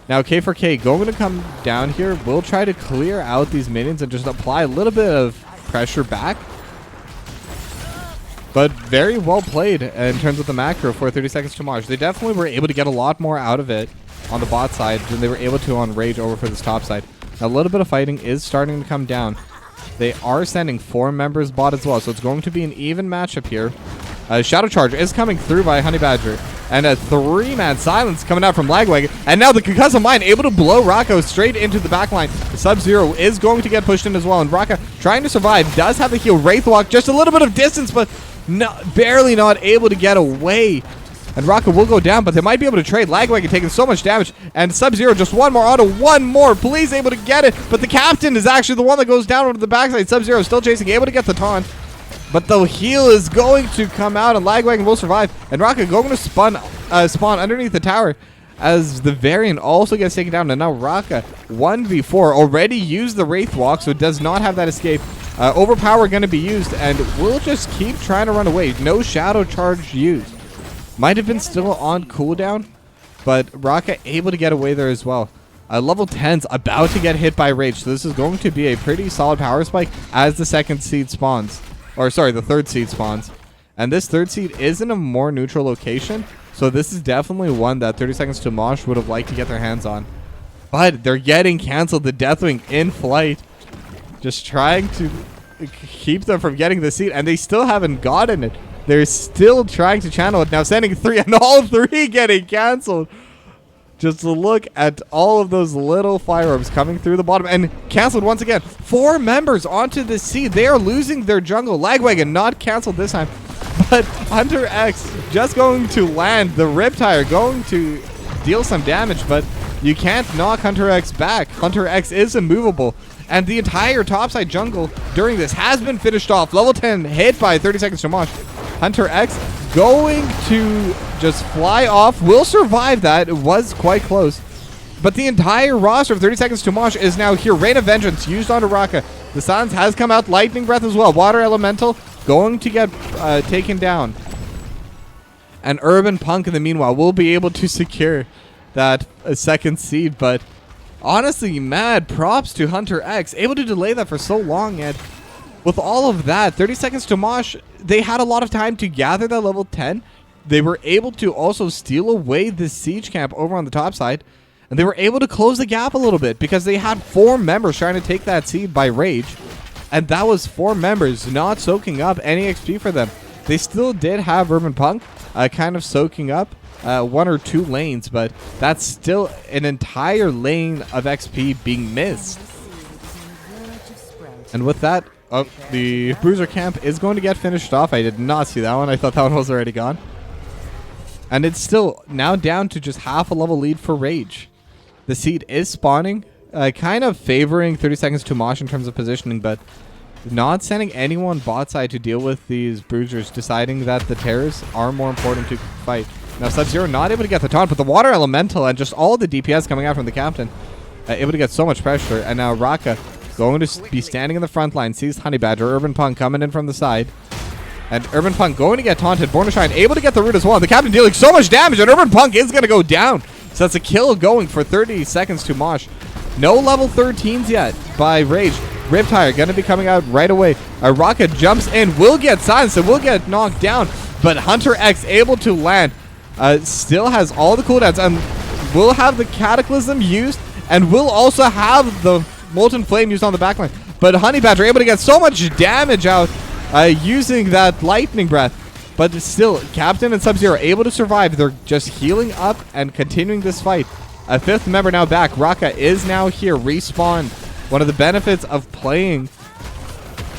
Now K4K going to come down here. We'll try to clear out these minions and just apply a little bit of pressure back. But very well played in terms of the macro for 30 seconds to Mosh. They definitely were able to get a lot more out of it on the bot side than they were able to on Rage over for this top side. A little bit of fighting is starting to come down. They are sending 4 members bot as well, so it's going to be an even matchup here. Shadow Charge is coming through by Honey Badger. And a 3-man silence coming out from Lagwagon. And now the Concussive Mine able to blow Rocco straight into the backline. Sub-Zero is going to get pushed in as well. And Rocco trying to survive. Does have the heal. Wraithwalk just a little bit of distance, but barely not able to get away. And Rocco will go down, but they might be able to trade. Lagwagon taking so much damage. And Sub-Zero just one more onto one more. Please able to get it. But the captain is actually the one that goes down onto the backside. Sub-Zero still chasing. Able to get the taunt. But the heal is going to come out, and Lagwagon will survive. And Rocca going to spawn underneath the tower as the variant also gets taken down. And now Rocca, 1v4, already used the Wraithwalk, so does not have that escape. Overpower going to be used, and we'll just keep trying to run away. No Shadow Charge used. Might have been still on cooldown, but Rocca able to get away there as well. Level 10's about to get hit by Rage, so this is going to be a pretty solid power spike as the second seed spawns. Or sorry, the third seed spawns. And this third seed is in a more neutral location, so this is definitely one that 30 seconds to Mosh would have liked to get their hands on. But they're getting cancelled. The Deathwing in flight, just trying to keep them from getting the seed, and they still haven't gotten it. They're still trying to channel it. Now sending 3, and all 3 getting cancelled. Just look at all of those little fire orbs coming through the bottom and canceled once again. 4 members onto the seed. They are losing their jungle. Lagwagon not canceled this time, but Hunter X just going to land. The Riptire going to deal some damage, but you can't knock Hunter X back. Hunter X is immovable, and the entire topside jungle during this has been finished off. Level 10 hit by 30 seconds to Mosh. Hunter X going to just fly off. Will survive that. It was quite close. But the entire roster of 30 seconds to Mosh is now here. Rain of Vengeance used onto Rocca. The silence has come out. Lightning Breath as well. Water Elemental going to get taken down. And Urban Punk in the meanwhile will be able to secure that second seed. But honestly, mad props to Hunter X. Able to delay that for so long, and with all of that, 30 seconds to Mosh, they had a lot of time to gather that level 10. They were able to also steal away the siege camp over on the top side. And they were able to close the gap a little bit because they had 4 members trying to take that seed by Rage. And that was 4 members not soaking up any XP for them. They still did have Urban Punk kind of soaking up 1 or 2 lanes, but that's still an entire lane of XP being missed. And with that, the Bruiser camp is going to get finished off. I did not see that one. I thought that one was already gone. And it's still now down to just half a level lead for Rage. The seed is spawning, kind of favoring 30 seconds to Mosh in terms of positioning, but not sending anyone bot side to deal with these Bruisers, deciding that the Terrors are more important to fight. Now Sub-Zero not able to get the taunt, but the Water Elemental and just all the DPS coming out from the captain, able to get so much pressure. And now Rocca going to be standing in the front line, sees Honey Badger. Urban Punk coming in from the side. And Urban Punk going to get taunted. Born to Shine able to get the root as well. The captain dealing so much damage, and Urban Punk is going to go down. So that's a kill going for 30 seconds to Mosh. No level 13s yet by Rage. Riptire going to be coming out right away. Rocket jumps in, will get silenced, and will get knocked down. But Hunter X able to land. Still has all the cooldowns, and will have the Cataclysm used, and will also have the Molten Flame used on the backline. But Honey Badger able to get so much damage out using that Lightning Breath. But still, Captain and Sub-Zero able to survive. They're just healing up and continuing this fight. A 5th member now back. Rocca is now here. Respawned. One of the benefits of playing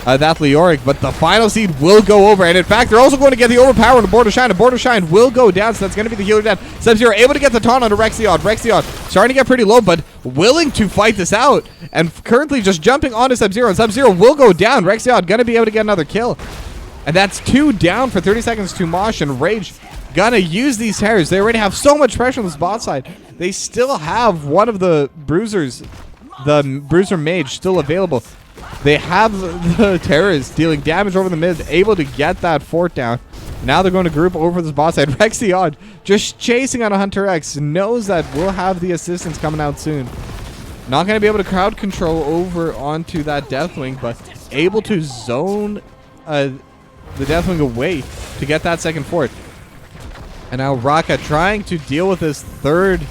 that Leoric. But the final seed will go over. And in fact, they're also going to get the overpower on the Board of Shine. The Board of Shine will go down. So that's going to be the healer down. Sub-Zero able to get the taunt onto Rexiod. Rexiod starting to get pretty low, but willing to fight this out. And currently just jumping onto Sub-Zero. And Sub-Zero will go down. Rexiod going to be able to get another kill. And that's 2 down for 30 seconds to Mosh. And Rage gonna use these Terrors. They already have so much pressure on this bot side. They still have one of the Bruisers, the Bruiser Mage, still available. They have the Terrors dealing damage over the mid, able to get that fort down. Now they're going to group over this bot side. Rexiod just chasing on a Hunter X, knows that we'll have the assistance coming out soon. Not going to be able to crowd control over onto that Deathwing, but able to zone the Deathwing away to get that second fort. And now Raka trying to deal with this third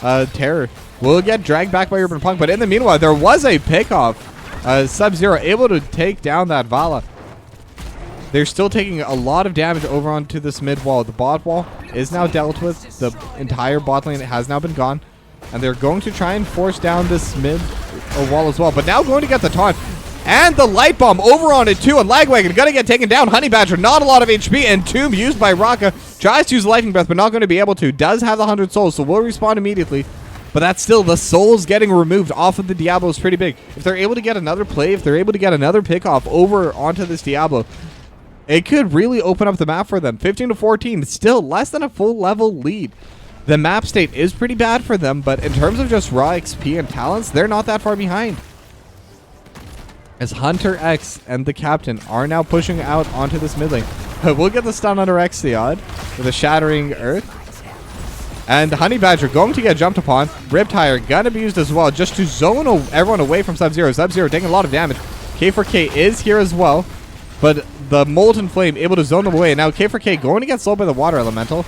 terror. Will get dragged back by Urban Punk, but in the meanwhile, there was a pickoff. Sub-Zero able to take down that Vala. They're still taking a lot of damage over onto this mid wall. The bot wall is now dealt with. The entire bot lane has now been gone. And they're going to try and force down this mid wall as well. But now going to get the taunt. And the light bomb over on it too. And Lagwagon gonna get taken down. Honey Badger, not a lot of HP. And Tomb used by Raka. Tries to use Lightning Breath, but not going to be able to. Does have the 100 souls, so will respawn immediately. But that's still, the souls getting removed off of the Diablo is pretty big. If they're able to get another play, if they're able to get another pickoff over onto this Diablo, it could really open up the map for them. 15 to 14, still less than a full level lead. The map state is pretty bad for them, but in terms of just raw XP and talents, they're not that far behind. As Hunter X and the Captain are now pushing out onto this mid lane. We'll get the stun under Exiod with a Shattering Earth. And Honey Badger going to get jumped upon. Riptire gonna be used as well just to zone everyone away from Sub-Zero. Sub-Zero taking a lot of damage. K4K is here as well, but the Molten Flame able to zone them away. And now K4K going to get slowed by the Water Elemental.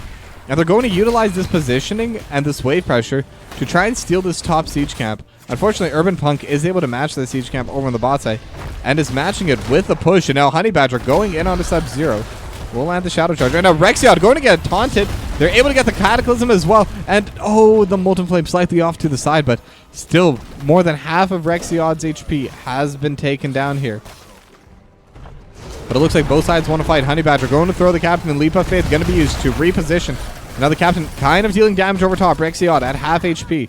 And they're going to utilize this positioning and this wave pressure to try and steal this top siege camp. Unfortunately, Urban Punk is able to match the siege camp over on the bot side and is matching it with the push. And now Honey Badger going in onto Sub-Zero. Will land the Shadow Charge. And now Rexiod going to get taunted. They're able to get the Cataclysm as well. And, oh, the Molten Flame slightly off to the side. But still, more than half of Rexiod's HP has been taken down here. But it looks like both sides want to fight. Honey Badger going to throw the Captain, and Leap of Faith going to be used to reposition. Now the Captain kind of dealing damage over top. Rexiod at half HP.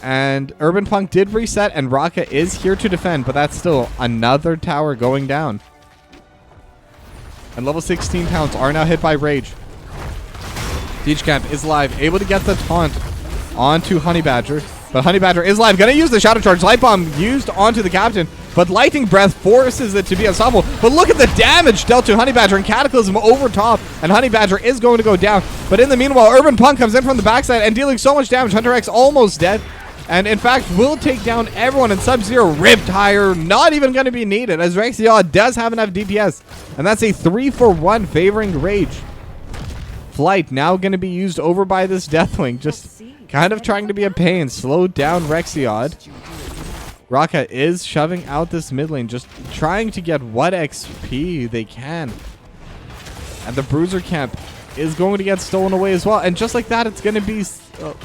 And Urban Punk did reset, and Raka is here to defend. But that's still another tower going down. And level 16 towns are now hit by Rage. Siege Camp is live, able to get the taunt onto Honey Badger. But Honey Badger is live, gonna use the Shadow Charge. Light Bomb used onto the Captain, but Lightning Breath forces it to be unstoppable. But look at the damage dealt to Honey Badger, and Cataclysm over top, and Honey Badger is going to go down. But in the meanwhile, Urban Punk comes in from the backside and dealing so much damage. Hunter X almost dead. And in fact, will take down everyone in Sub-Zero. Riptire not even going to be needed, as Rexiod does have enough DPS. And that's a 3-for-1 favoring Rage. Flight now going to be used over by this Deathwing. Just kind of trying to be a pain. Slow down Rexiod. Raka is shoving out this mid lane, just trying to get what XP they can. And the Bruiser camp is going to get stolen away as well. And just like that, it's going to be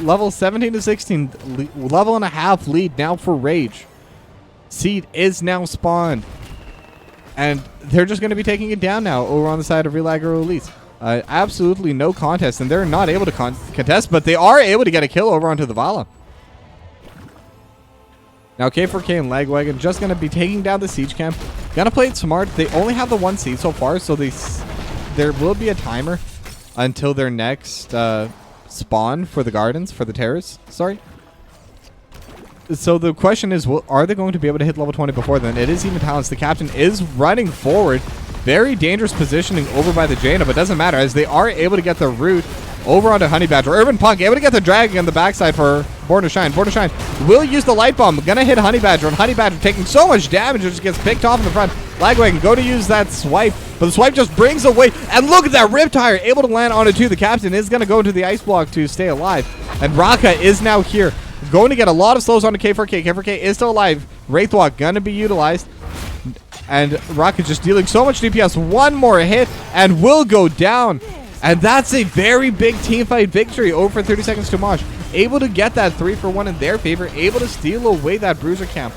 level 17 to 16. Level and a half lead now for Rage. Seed is now spawned. And they're just going to be taking it down now over on the side of Real Aggro Elites. Absolutely no contest. And they're not able to contest, but they are able to get a kill over onto the Vala. Now K4K and Lagwagon just going to be taking down the siege camp. Gonna play it smart. They only have the one seed so far, so there will be a timer until their next spawn for the gardens, for the terrors. Sorry. So the question is, are they going to be able to hit level 20 before then? It is even talents. The Captain is running forward. Very dangerous positioning over by the Jaina, but doesn't matter as they are able to get the root over onto Honey Badger. Urban Punk able to get the drag on the backside for Born to Shine. Born to Shine will use the light bomb. Gonna hit Honey Badger, and Honey Badger taking so much damage it just gets picked off in the front. Lagwagon go to use that swipe, but the swipe just brings away. And look at that Riptire able to land on it too. The Captain is gonna go to the ice block to stay alive. And Raka is now here, going to get a lot of slows onto K4K. K4K is still alive. Wraithwalk gonna be utilized. And Raka just dealing so much DPS. One more hit and will go down. And that's a very big teamfight victory over 30 seconds to Mosh. Able to get that 3-for-1 in their favor. Able to steal away that Bruiser camp.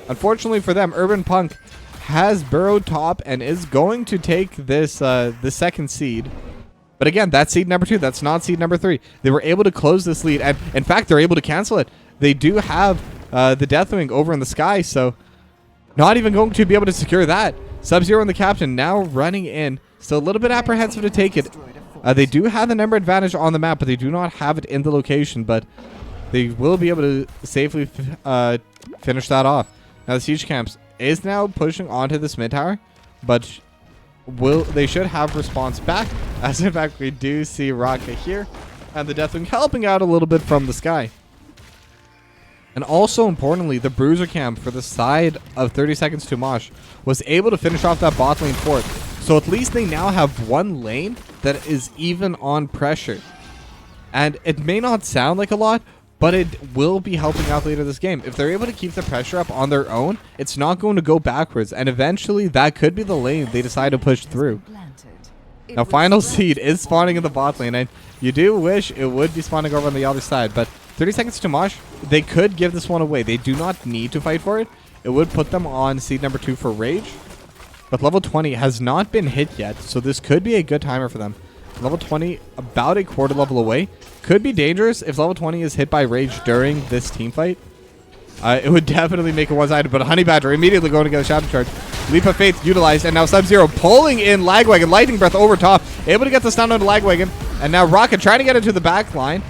Unfortunately for them, Urban Punk has burrowed top and is going to take this the second seed. But again, that's seed number 2. That's not seed number 3. They were able to close this lead. And in fact, they're able to cancel it. They do have the Deathwing over in the sky. So not even going to be able to secure that. Sub-Zero and the Captain now running in. Still a little bit apprehensive to take it. They do have the number advantage on the map, but they do not have it in the location. But they will be able to safely finish that off. Now the siege camps is now pushing onto this mid tower, but they should have response back. As in fact, we do see Raka here, and the Deathwing helping out a little bit from the sky. And also importantly, the Bruiser camp for the side of 30 seconds to Mosh was able to finish off that bot lane fort. So at least they now have one lane that is even on pressure. And it may not sound like a lot, but it will be helping out later this game. If they're able to keep the pressure up on their own, it's not going to go backwards. And eventually, that could be the lane they decide to push through. Now, final seed is spawning in the bot lane. And you do wish it would be spawning over on the other side. But 30 seconds to Mosh, they could give this one away. They do not need to fight for it. It would put them on seed number 2 for Rage. But level 20 has not been hit yet. So this could be a good timer for them. Level 20, about a quarter level away. Could be dangerous if level 20 is hit by Rage during this team fight. It would definitely make it one-sided, but Honey Badger immediately going to get a Shadow Charge. Leap of Faith utilized, and now Sub-Zero pulling in Lagwagon, Lightning Breath over top, able to get the stun on Lagwagon, and now Rocket trying to get into the back line,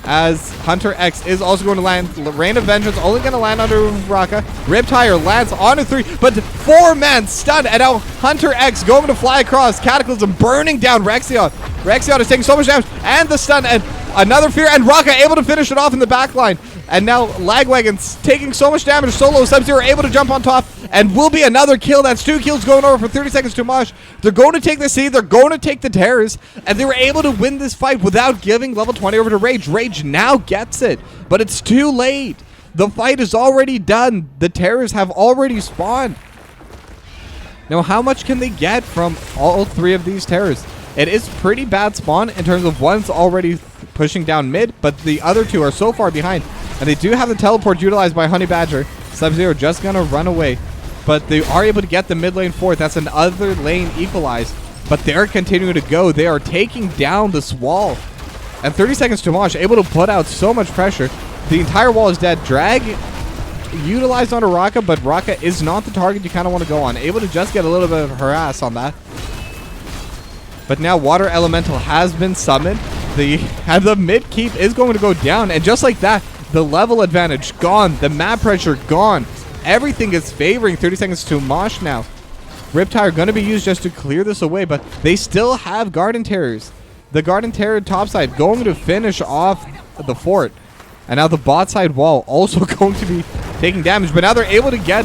as Hunter X is also going to land. Rain of Vengeance only going to land onto Raka. Riptire lands onto 3, but 4-man stunned, and now Hunter X going to fly across. Cataclysm burning down Rexion. Rexion is taking so much damage, and the stun, and another fear, and Raka able to finish it off in the back line. And now Lagwagon's taking so much damage. Solo Sub-Zero able to jump on top, and will be another kill. That's 2 kills going over for 30 seconds to Mosh. They're going to take the seed. They're going to take the Terrors, and they were able to win this fight without giving level 20 over to Rage. Rage now gets it, but it's too late. The fight is already done. The Terrors have already spawned. Now, how much can they get from all 3 of these Terrors? It is pretty bad spawn in terms of one's already pushing down mid, but the other 2 are so far behind. And they do have the teleport utilized by Honey Badger. Sub-Zero just going to run away. But they are able to get the mid lane fourth. That's another lane equalized. But they're continuing to go. They are taking down this wall. And 30 seconds to Mosh, able to put out so much pressure. The entire wall is dead. Drag utilized onto Raka, but Raka is not the target you kind of want to go on. Able to just get a little bit of harass on that. But now Water Elemental has been summoned. The mid keep is going to go down. And just like that, the level advantage gone. The map pressure gone. Everything is favoring 30 seconds to Mosh now. Riptire going to be used just to clear this away, but they still have Garden Terrors. The Garden Terror topside going to finish off the fort. And now the bot side wall also going to be taking damage, but now they're able to get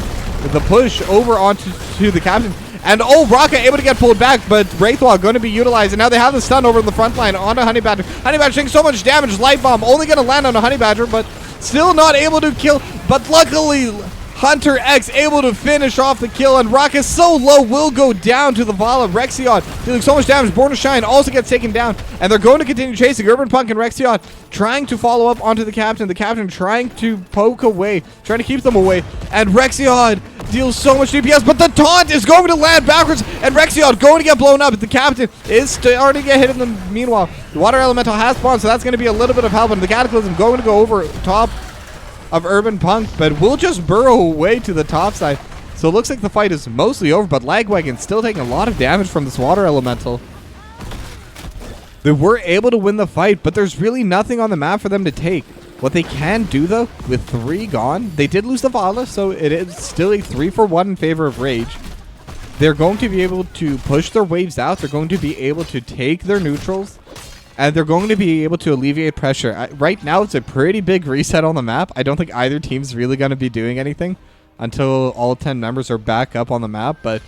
the push over onto the captain. And oh, Raka able to get pulled back, but Wraithwall going to be utilized. And now they have the stun over in the front line onto Honey Badger. Honey Badger taking so much damage. Light Bomb only going to land on a Honey Badger, but still not able to kill. But luckily, Hunter X able to finish off the kill. And Raka so low will go down to the Vala. Rexion dealing so much damage. Born to Shine also gets taken down. And they're going to continue chasing. Urban Punk and Rexion trying to follow up onto the captain. The captain trying to poke away, trying to keep them away. And Rexion deals so much DPS, but the taunt is going to land backwards, and Rexion going to get blown up. The captain is starting to get hit in the meanwhile. The Water Elemental has spawned, so that's going to be a little bit of help, and the Cataclysm going to go over top of Urban Punk, but will just burrow away to the top side. So it looks like the fight is mostly over, but Lagwagon still taking a lot of damage from this Water Elemental. They were able to win the fight, but there's really nothing on the map for them to take. What they can do, though, with 3 gone, they did lose the Vala, so it is still a 3-for-1 in favor of Rage. They're going to be able to push their waves out. They're going to be able to take their neutrals, and they're going to be able to alleviate pressure. Right now, it's a pretty big reset on the map. I don't think either team's really going to be doing anything until all 10 members are back up on the map, but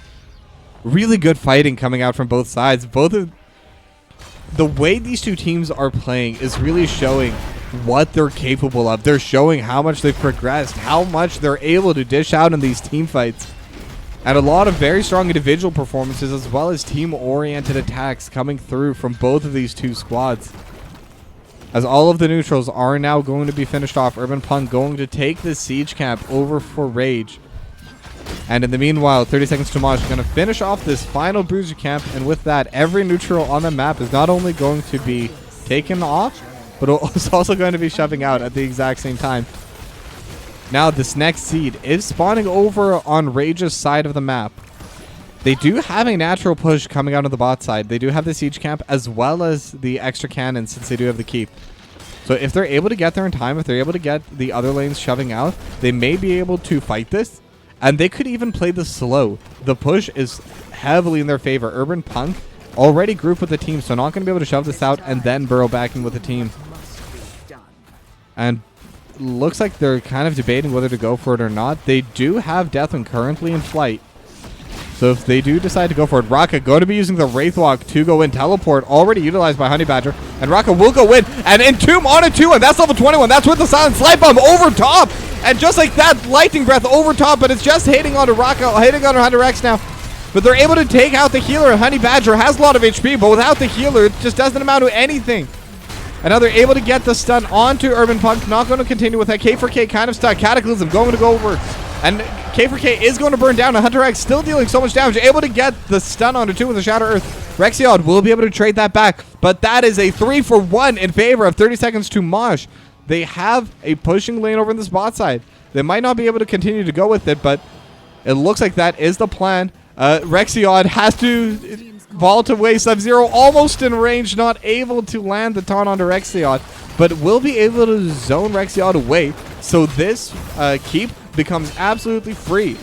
really good fighting coming out from both sides. The way these 2 teams are playing is really showing what they're capable of. They're showing how much they've progressed, how much they're able to dish out in these team fights. And a lot of very strong individual performances as well as team-oriented attacks coming through from both of these 2 squads. As all of the neutrals are now going to be finished off, Urban Punk going to take this siege camp over for Rage. And in the meanwhile, 30 seconds to Mosh is going to finish off this final Bruiser camp. And with that, every neutral on the map is not only going to be taken off, but it's also going to be shoving out at the exact same time. Now, this next seed is spawning over on Rage's side of the map. They do have a natural push coming out of the bot side. They do have the siege camp as well as the extra cannons since they do have the keep. So if they're able to get there in time, if they're able to get the other lanes shoving out, they may be able to fight this. And they could even play this slow. The push is heavily in their favor. Urban Punk already grouped with the team, so not going to be able to shove this out and then burrow back in with the team. And looks like they're kind of debating whether to go for it or not. They do have Deathwing currently in flight. So if they do decide to go for it, Raka going to be using the Wraithwalk to go in. Teleport already utilized by Honey Badger. And Raka will go in and Entomb on a 2. And that's level 21. That's with the Silent Light Bomb over top. And just like that, Lightning Breath over top. But it's just hitting onto Raka, hitting onto Hunter X now. But they're able to take out the healer. Honey Badger has a lot of HP, but without the healer, it just doesn't amount to anything. And now they're able to get the stun onto Urban Punk. Not going to continue with that. K4K kind of stuck. Cataclysm going to go over. And K4K is going to burn down. And Hunter X still dealing so much damage. Able to get the stun onto 2 with the Shatter Earth. Rexiod will be able to trade that back. But that is a 3-for-1 in favor of 30 seconds to Mosh. They have a pushing lane over in the spot side. They might not be able to continue to go with it, but it looks like that is the plan. Rexiod has to vault away. Sub-Zero almost in range, not able to land the taunt onto Rexiod, but will be able to zone Rexiod away. So this keep becomes absolutely free.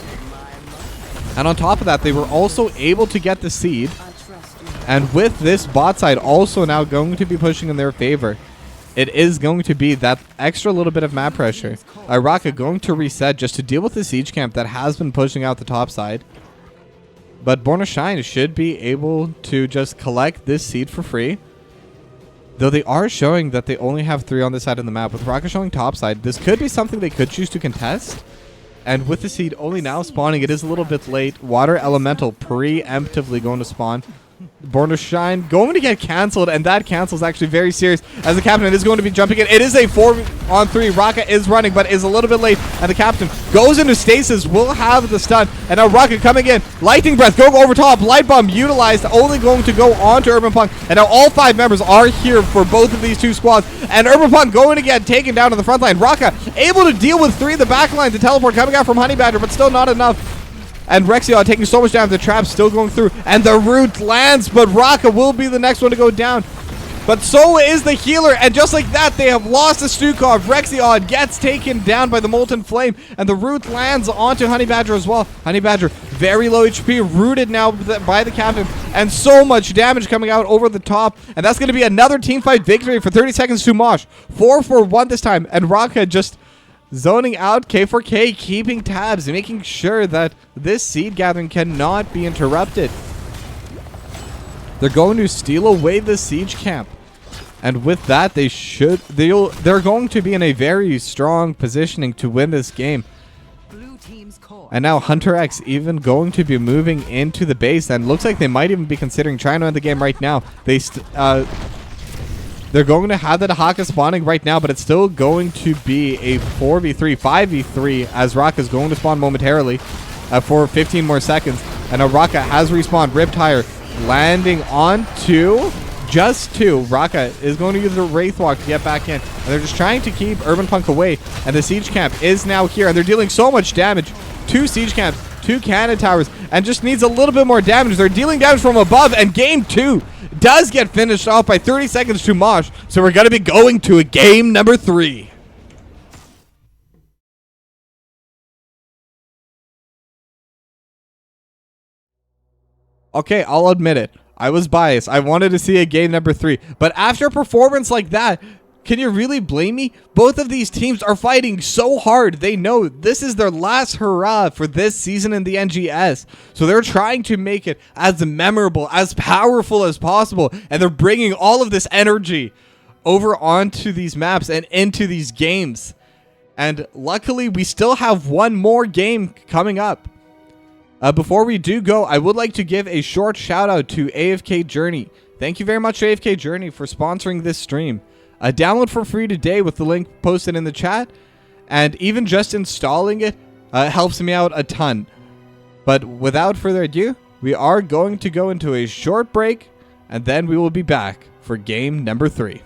And on top of that, they were also able to get the seed. And with this bot side also now going to be pushing in their favor, it is going to be that extra little bit of map pressure. Raka going to reset just to deal with the siege camp that has been pushing out the top side. But Born to Shine should be able to just collect this seed for free. Though they are showing that they only have 3 on this side of the map. With Raka showing top side, this could be something they could choose to contest. And with the seed only now spawning, it is a little bit late. Water Elemental preemptively going to spawn. Born to Shine going to get cancelled, and that cancel is actually very serious as the captain is going to be jumping in. It is a 4-on-3. Raka is running, but is a little bit late, and the captain goes into stasis, will have the stun, and now Raka coming in. Lightning Breath going over top. Light Bomb utilized, only going to go on to Urban Punk, and now all 5 members are here for both of these 2 squads, and Urban Punk going to get taken down to the front line. Raka able to deal with 3 in the back line. The teleport coming out from Honey Badger, but still not enough. And Rexiod taking so much damage, the trap still going through, and the root lands, but Raka will be the next one to go down. But so is the healer, and just like that, they have lost the Stukov. Rexiod gets taken down by the Molten Flame, and the root lands onto Honey Badger as well. Honey Badger, very low HP, rooted now by the captain, and so much damage coming out over the top, and that's going to be another teamfight victory for 30 seconds to Mosh. 4-for-1 this time, and Raka just zoning out. K4K keeping tabs and making sure that this seed gathering cannot be interrupted. They're going to steal away the siege camp, and with that they're going to be in a very strong positioning to win this game. And now Hunter X even going to be moving into the base, and looks like they might even be considering trying to end the game right now. They're going to have the Haka spawning right now, but it's still going to be a 4v3, 5v3, as Raka is going to spawn momentarily for 15 more seconds. And now Raka has respawned. Riptire landing onto just 2. Raka is going to use the Wraithwalk to get back in. And they're just trying to keep Urban Punk away. And the siege camp is now here, and they're dealing so much damage. 2 siege camps, 2 cannon towers, and just needs a little bit more damage. They're dealing damage from above, and game 2 does get finished off by 30 seconds to Mosh. So we're going to be going to a game number 3. Okay, I'll admit it. I was biased. I wanted to see a game number 3. But after a performance like that, can you really blame me? Both of these teams are fighting so hard. They know this is their last hurrah for this season in the NGS. So they're trying to make it as memorable, as powerful as possible. And they're bringing all of this energy over onto these maps and into these games. And luckily, we still have one more game coming up. Before we do go, I would like to give a short shout out to AFK Journey. Thank you very much, AFK Journey, for sponsoring this stream. Download for free today with the link posted in the chat, and even just installing it helps me out a ton. But without further ado, we are going to go into a short break, and then we will be back for game number 3.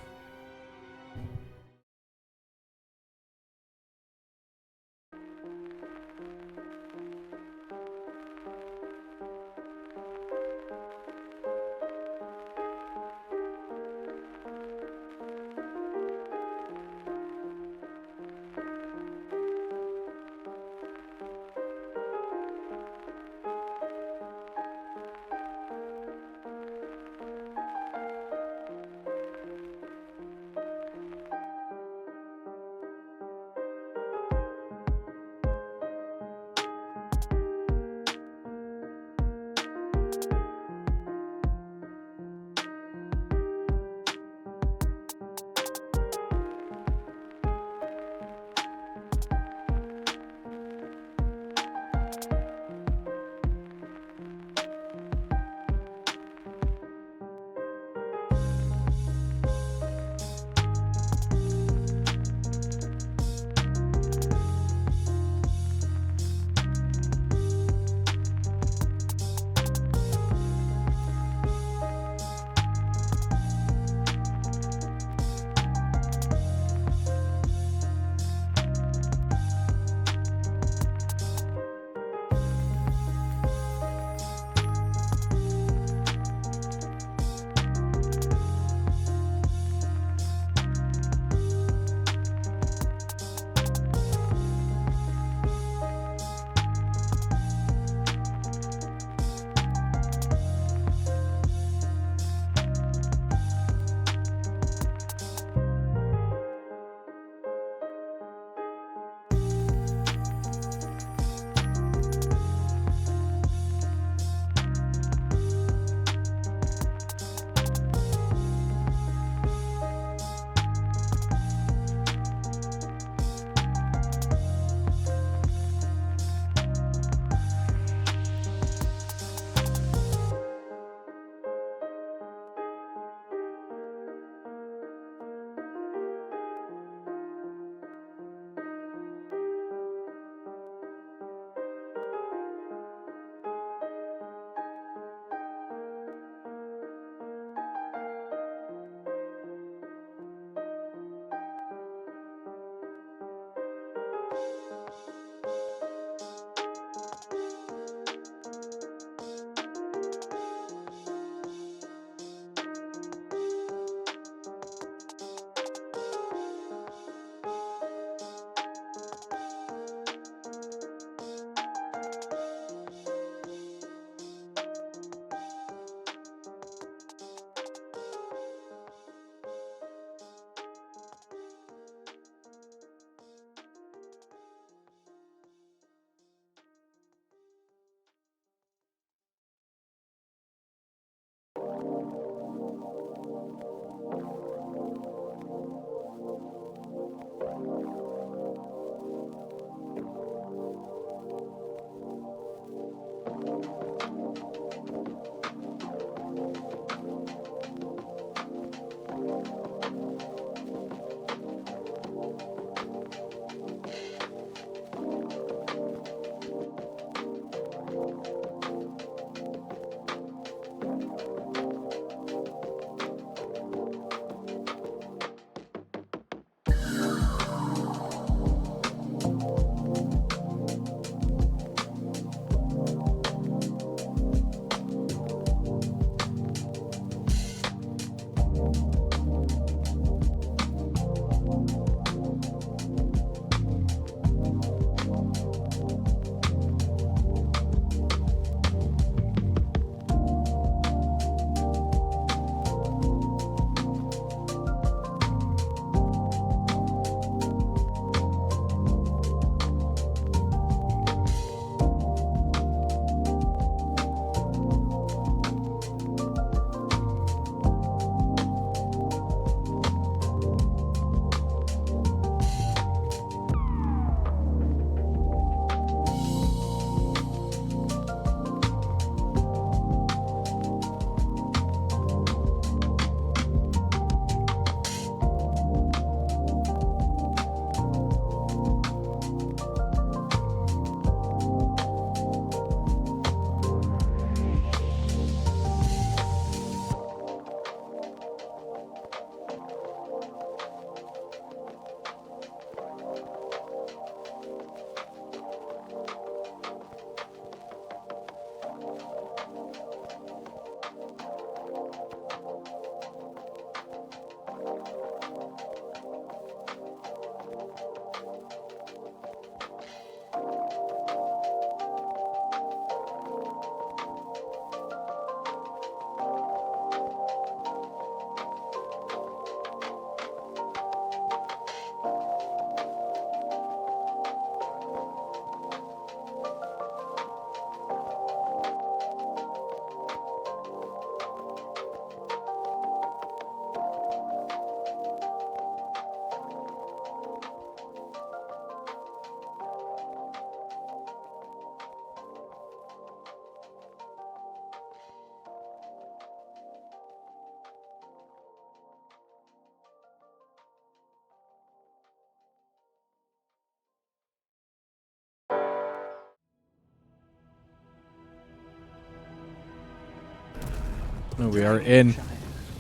We are in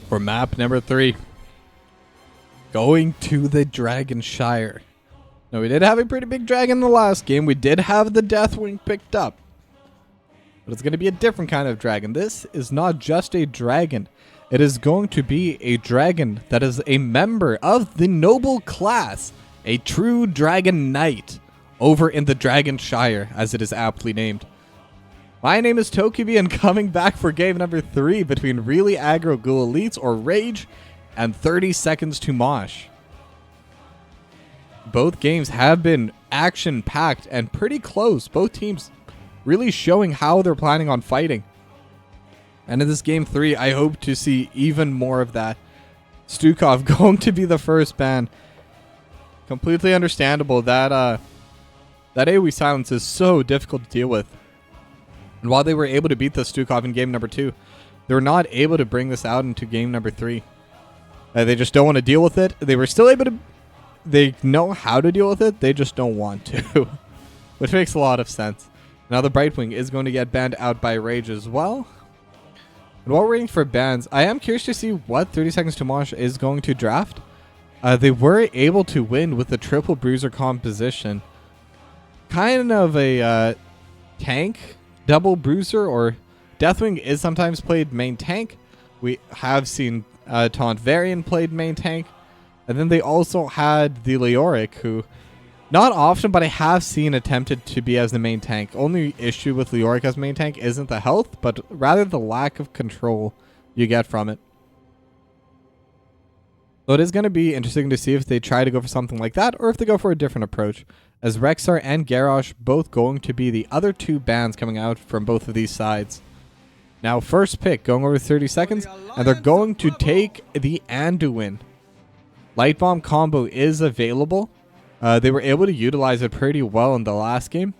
for map number 3. Going to the Dragonshire. Now, we did have a pretty big dragon in the last game. We did have the Deathwing picked up. But it's going to be a different kind of dragon. This is not just a dragon. It is going to be a dragon that is a member of the noble class. A true dragon knight over in the Dragonshire, as it is aptly named. My name is Tokibi, and coming back for game number 3 between really aggro Ghoul Elites or Rage and 30 Seconds to Mosh. Both games have been action-packed and pretty close. Both teams really showing how they're planning on fighting. And in this game 3, I hope to see even more of that. Stukov going to be the first ban. Completely understandable that AoE silence is so difficult to deal with. And while they were able to beat the Stukov in game number 2, they were not able to bring this out into game number 3. They just don't want to deal with it. They were still able to... They know how to deal with it, they just don't want to. Which makes a lot of sense. Now the Brightwing is going to get banned out by Rage as well. And while we're waiting for bans, I am curious to see what 30 Seconds to Mosh is going to draft. They were able to win with the triple bruiser composition. Kind of a tank double bruiser, or Deathwing is sometimes played main tank. We have seen Taunt Varian played main tank. And then they also had the Leoric, who, not often, but I have seen attempted to be as the main tank. Only issue with Leoric as main tank isn't the health, but rather the lack of control you get from it. So it is going to be interesting to see if they try to go for something like that, or if they go for a different approach, as Rexar and Garrosh both going to be the other two bans coming out from both of these sides. Now, first pick, going over 30 seconds, and they're going to take the Anduin. Light Bomb combo is available. They were able to utilize it pretty well in the last game.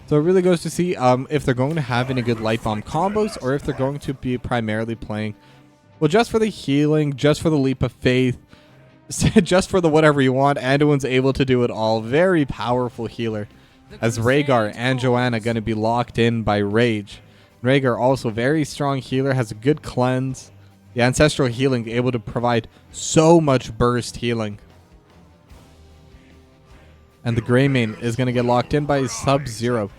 So it really goes to see if they're going to have any good Light Bomb combos, or if they're going to be primarily playing, well, just for the healing, just for the Leap of Faith, just for the whatever you want. Anduin's able to do it all. Very powerful healer. As Rhaegar and Joanna going to be locked in by Rage. Rhaegar also very strong healer, has a good cleanse. The ancestral healing able to provide so much burst healing. And the Greymane is going to get locked in by Sub-Zero.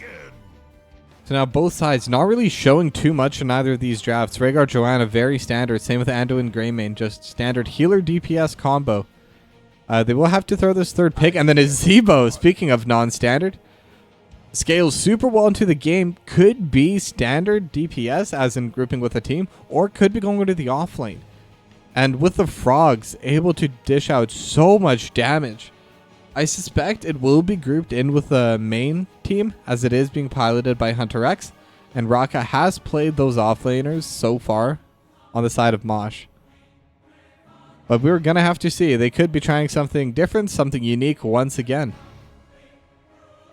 So now both sides not really showing too much in either of these drafts. Rhaegar, Joanna, very standard. Same with Anduin, Greymane. Just standard healer DPS combo. They will have to throw this third pick. And then a Zebo, speaking of non-standard, scales super well into the game. Could be standard DPS, as in grouping with a team, or could be going to the offlane. And with the frogs, able to dish out so much damage. I suspect it will be grouped in with the main team, as it is being piloted by Hunter X, and Raka has played those offlaners so far on the side of Mosh. But we're going to have to see. They could be trying something different, something unique once again.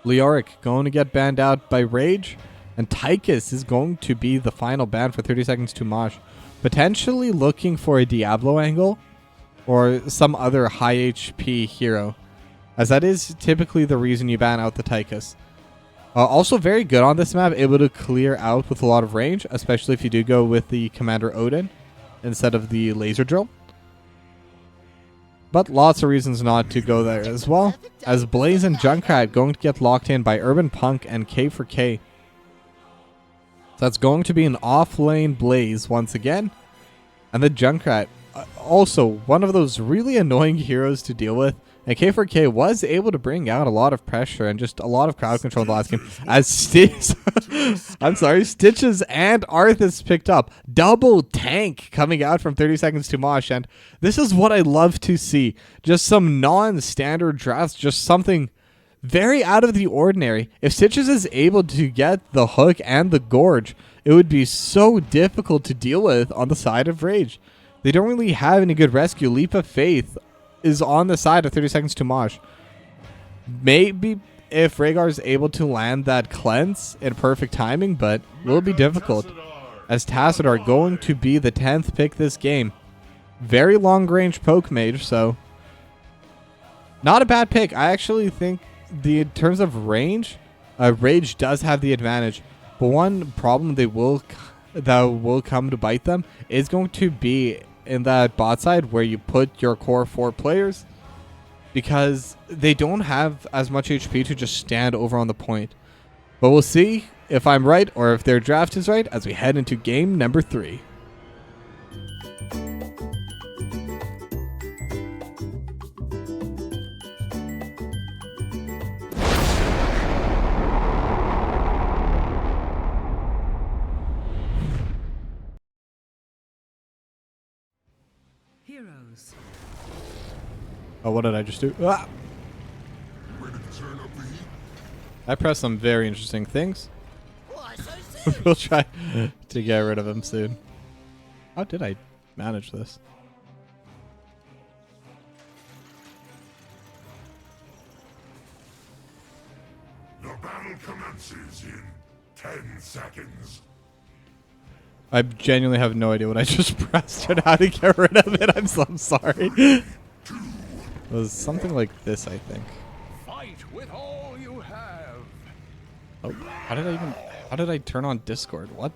Leoric going to get banned out by Rage, and Tychus is going to be the final ban for 30 Seconds to Mosh. Potentially looking for a Diablo angle or some other high HP hero, as that is typically the reason you ban out the Tychus. Also very good on this map, able to clear out with a lot of range, especially if you do go with the Commander Odin instead of the Laser Drill. But lots of reasons not to go there as well, as Blaze and Junkrat going to get locked in by Urban Punk and K4K. So that's going to be an off-lane Blaze once again. And the Junkrat, also one of those really annoying heroes to deal with. And K4K was able to bring out a lot of pressure and just a lot of crowd control in the last game. As Stitches and Arthas picked up. Double tank coming out from 30 Seconds to Mosh. And this is what I love to see. Just some non-standard drafts. Just something very out of the ordinary. If Stitches is able to get the hook and the gorge, it would be so difficult to deal with on the side of Rage. They don't really have any good rescue. Leap of Faith is on the side of 30 Seconds to Mosh. Maybe if Rhaegar is able to land that cleanse in perfect timing, but will be difficult, as Tassadar going to be the 10th pick this game. Very long range poke mage, so not a bad pick. I actually think in terms of range, Rage does have the advantage, but one problem they will that will come to bite them is going to be in that bot side where you put your core 4 players, because they don't have as much HP to just stand over on the point. But we'll see if I'm right or if their draft is right as we head into game number 3. Heroes. Oh, what did I just do? Ah! I pressed some very interesting things. We'll try to get rid of him soon. How did I manage this? The battle commences in 10 seconds. I genuinely have no idea what I just pressed and how to get rid of it. I'm so sorry. It was something like this, I think. Fight with all you have. Oh, how did I turn on Discord? What?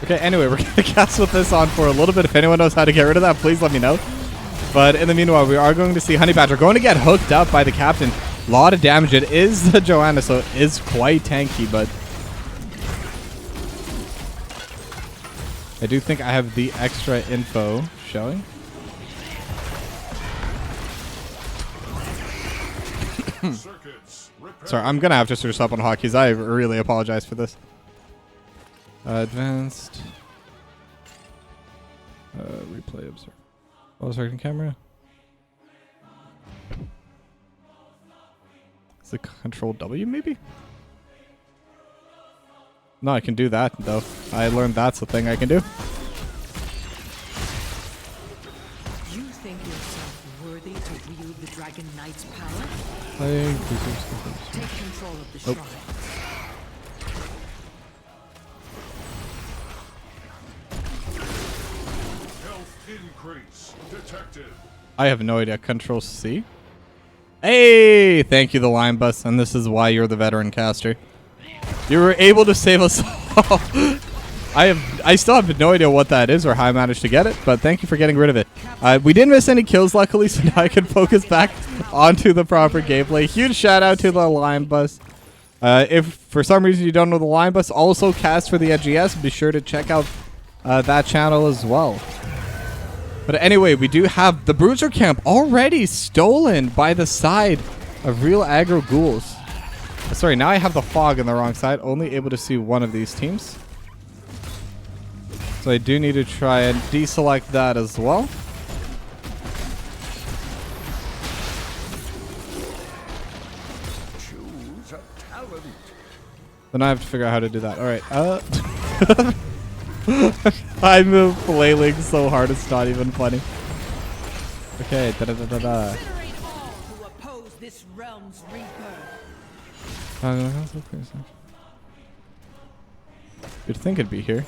Okay, anyway, we're gonna cast with this on for a little bit. If anyone knows how to get rid of that, please let me know. But in the meanwhile, we are going to see Honey Badger going to get hooked up by the captain. A lot of damage. It is the Joanna, so it is quite tanky, but I do think I have the extra info showing. Sorry, I'm going to have to switch up on hotkeys. I really apologize for this. Advanced. Replay observe. Oh, second camera. Is it Control W maybe? No, I can do that though. I learned that's the thing I can do. You think yourself worthy to wield the Dragon Knight's power? Take control of the shrine. Health increase detected. I have no idea. Control C. Hey, thank you, the line bus, and this is why you're the veteran caster. You were able to save us all. I still have no idea what that is or how I managed to get it, but thank you for getting rid of it. We didn't miss any kills, luckily, so now I can focus back onto the proper gameplay. Huge shout out to the line bus. If for some reason you don't know the line bus, also cast for the NGS, be sure to check out that channel as well. But anyway, we do have the Bruiser camp already stolen by the side of real aggro ghouls. Sorry, now I have the fog on the wrong side. Only able to see one of these teams. So I do need to try and deselect that as well. Choose a talent. Then I have to figure out how to do that. Alright, I'm flailing so hard it's not even funny. Okay, da-da-da-da-da. Incinerate all who oppose this realm's rebirth. You'd think it'd be here.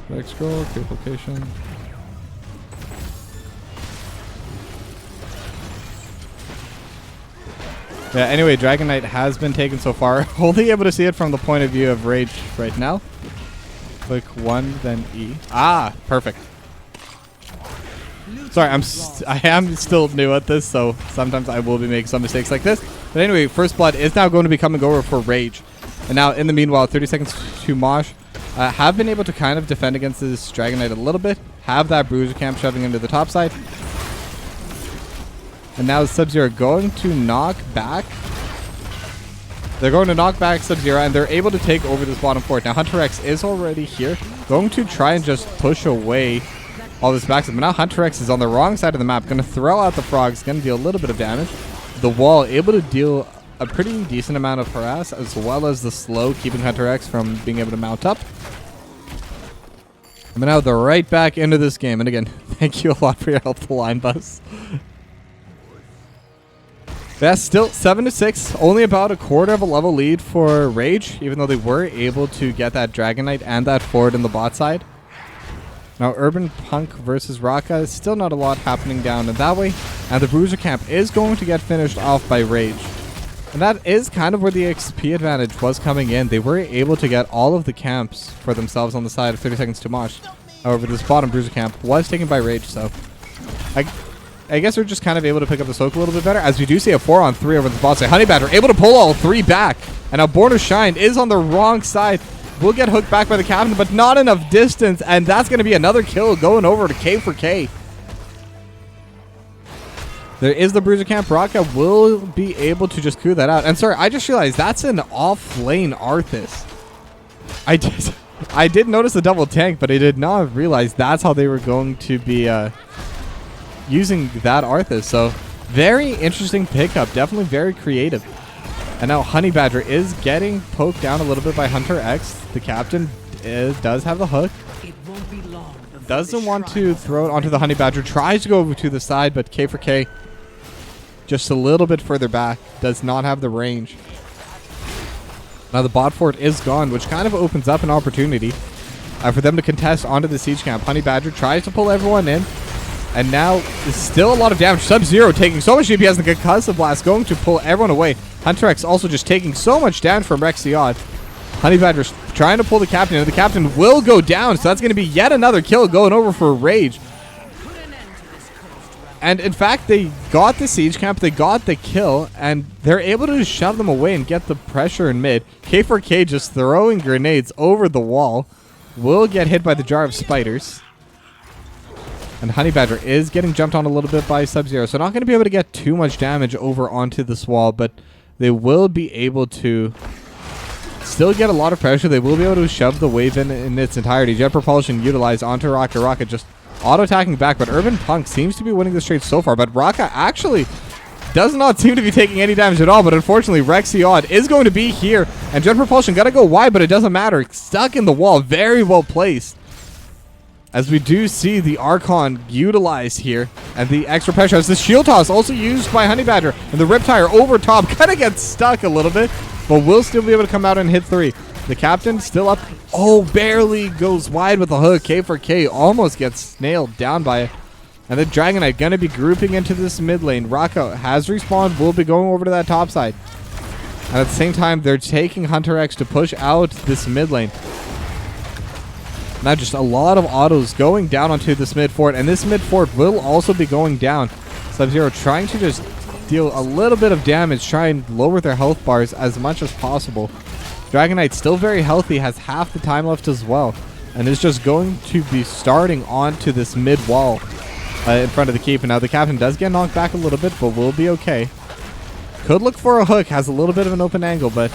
Back scroll, keep location. Yeah, anyway, Dragon Knight has been taken so far. Only able to see it from the point of view of Rage right now. Click 1, then E. Ah, perfect. Sorry, I am still new at this, so sometimes I will be making some mistakes like this. But anyway, First Blood is now going to be coming over for Rage. And now, in the meanwhile, 30 seconds to Mosh. Have been able to kind of defend against this Dragon Knight a little bit. Have that Bruiser camp shoving into the top side. And now Sub-Zero going to knock back. They're going to knock back Sub-Zero, and they're able to take over this bottom fort. Now, Hunter X is already here. Going to try and just push away all this backside. But now Hunter X is on the wrong side of the map. Going to throw out the frogs. Going to deal a little bit of damage. The wall able to deal a pretty decent amount of harass, as well as the slow, keeping Hunter X from being able to mount up. But now they're right back into this game. And again, thank you a lot for your help, the line bus. That's still 7-6. Only about a quarter of a level lead for Rage, even though they were able to get that Dragon Knight and that forward in the bot side. Now, Urban Punk versus Raka is still not a lot happening down in that way. And the Bruiser camp is going to get finished off by Rage. And that is kind of where the XP advantage was coming in. They were able to get all of the camps for themselves on the side of 30 seconds to Mosh. However, this bottom bruiser camp was taken by Rage, so I guess we're just kind of able to pick up the soak a little bit better, as we do see a 4-on-3 over the bot side. Honey Badger able to pull all 3 back, and now Born to Shine is on the wrong side. Will get hooked back by the captain, but not enough distance, and that's going to be another kill going over to K4K. There is the bruiser camp. Raka will be able to just coup that out. And sorry, I just realized that's an off-lane Arthas. I did notice the double tank, but I did not realize that's how they were going to be using that Arthas. So very interesting pickup. Definitely very creative. And now Honey Badger is getting poked down a little bit by Hunter X. The captain does have the hook. It won't be long. Doesn't want to throw it onto the Honey Badger. Tries to go over to the side, but K4K just a little bit further back. Does not have the range. Now the bot fort is gone, which kind of opens up an opportunity for them to contest onto the siege camp. Honey Badger tries to pull everyone in. And now there's still a lot of damage. Sub-Zero taking so much DPS, and the Concussive Blast going to pull everyone away. Hunter X also just taking so much damage from Rexiod. Honey Badger's trying to pull the captain, and the captain will go down, so that's going to be yet another kill going over for Rage. And in fact, they got the siege camp, they got the kill, and they're able to shove them away and get the pressure in mid. K4K just throwing grenades over the wall. Will get hit by the jar of spiders. And Honey Badger is getting jumped on a little bit by Sub-Zero, so not going to be able to get too much damage over onto this wall, but they will be able to still get a lot of pressure. They will be able to shove the wave in its entirety. Jet Propulsion utilized onto Raka. Raka just auto-attacking back, but Urban Punk seems to be winning this trade so far, but Raka actually does not seem to be taking any damage at all, but unfortunately Rexiod is going to be here, and Jet Propulsion got to go wide, but it doesn't matter. Stuck in the wall, very well placed. As we do see the Archon utilized here, and the extra pressure as the shield toss also used by Honey Badger, and the Riptire over top kind of gets stuck a little bit, but will still be able to come out and hit 3. The captain still up. Oh, barely goes wide with the hook. K4K almost gets nailed down by it. And the Dragon Knight going to be grouping into this mid lane. Raka has respawned, will be going over to that top side. And at the same time, they're taking Hunter X to push out this mid lane. Now just a lot of autos going down onto this mid fort, and this mid fort will also be going down. Sub-Zero trying to just deal a little bit of damage, try and lower their health bars as much as possible. Dragon Knight still very healthy, has half the time left as well, and is just going to be starting onto this mid wall in front of the keep. And now the captain does get knocked back a little bit, but will be okay. Could look for a hook, has a little bit of an open angle, but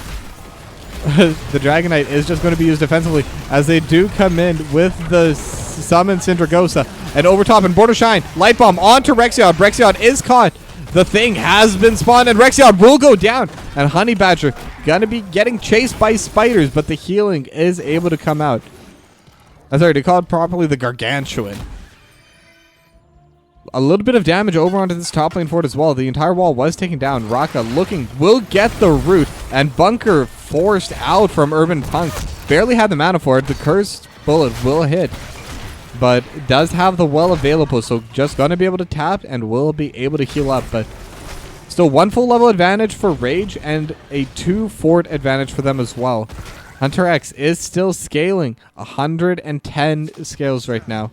the Dragon Knight is just going to be used defensively as they do come in with the summon Syndragosa. And over top and Border Shine, Light Bomb onto Rexiod. Rexiod is caught. The thing has been spawned, and Rexiod will go down. And Honey Badger going to be getting chased by spiders, but the healing is able to come out. I'm sorry, to call it properly, the Gargantuan. A little bit of damage over onto this top lane fort as well. The entire wall was taken down. Raka looking, will get the root, and Bunker forced out from Urban Punk. Barely had the mana for it. The cursed bullet will hit, but does have the well available, so just going to be able to tap and will be able to heal up. But still 1 full level advantage for Rage and a 2 fort advantage for them as well. Hunter X is still scaling 110 scales right now.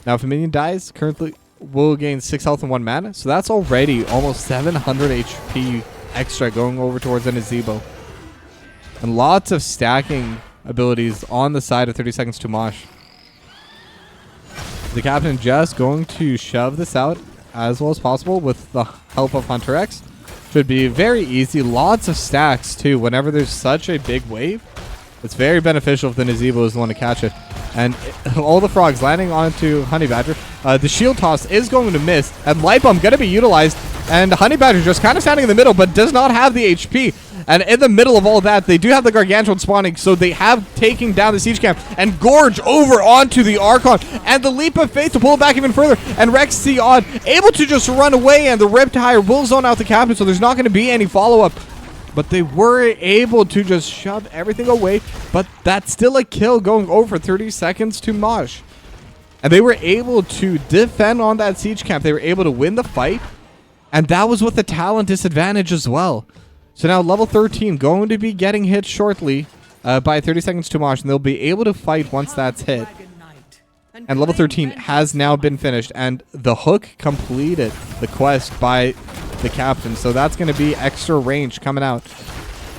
Now if a minion dies, currently will gain 6 health and 1 mana, so that's already almost 700 HP extra going over towards an Azebo. And lots of stacking abilities on the side of 30 seconds to Mosh. The captain just going to shove this out as well as possible with the help of Hunter X. Should be very easy. Lots of stacks too. Whenever there's such a big wave, it's very beneficial if the Nazebo is the one to catch it. And all the frogs landing onto Honey Badger. The shield toss is going to miss, and Light Bomb going to be utilized. And Honey Badger just kind of standing in the middle, but does not have the HP. And in the middle of all that, they do have the Gargantuan spawning, so they have taken down the siege camp and Gorge over onto the Archon. And the Leap of Faith to pull it back even further. And Rexiod able to just run away, and the Riptire will zone out the captain, so there's not going to be any follow-up. But they were able to just shove everything away, but that's still a kill going over 30 seconds to Mosh. And they were able to defend on that siege camp. They were able to win the fight, and that was with the talent disadvantage as well. So now level 13 going to be getting hit shortly by 30 seconds to Mosh, and they'll be able to fight once that's hit. And level 13 has now been finished, and the hook completed the quest by the captain. So that's going to be extra range coming out.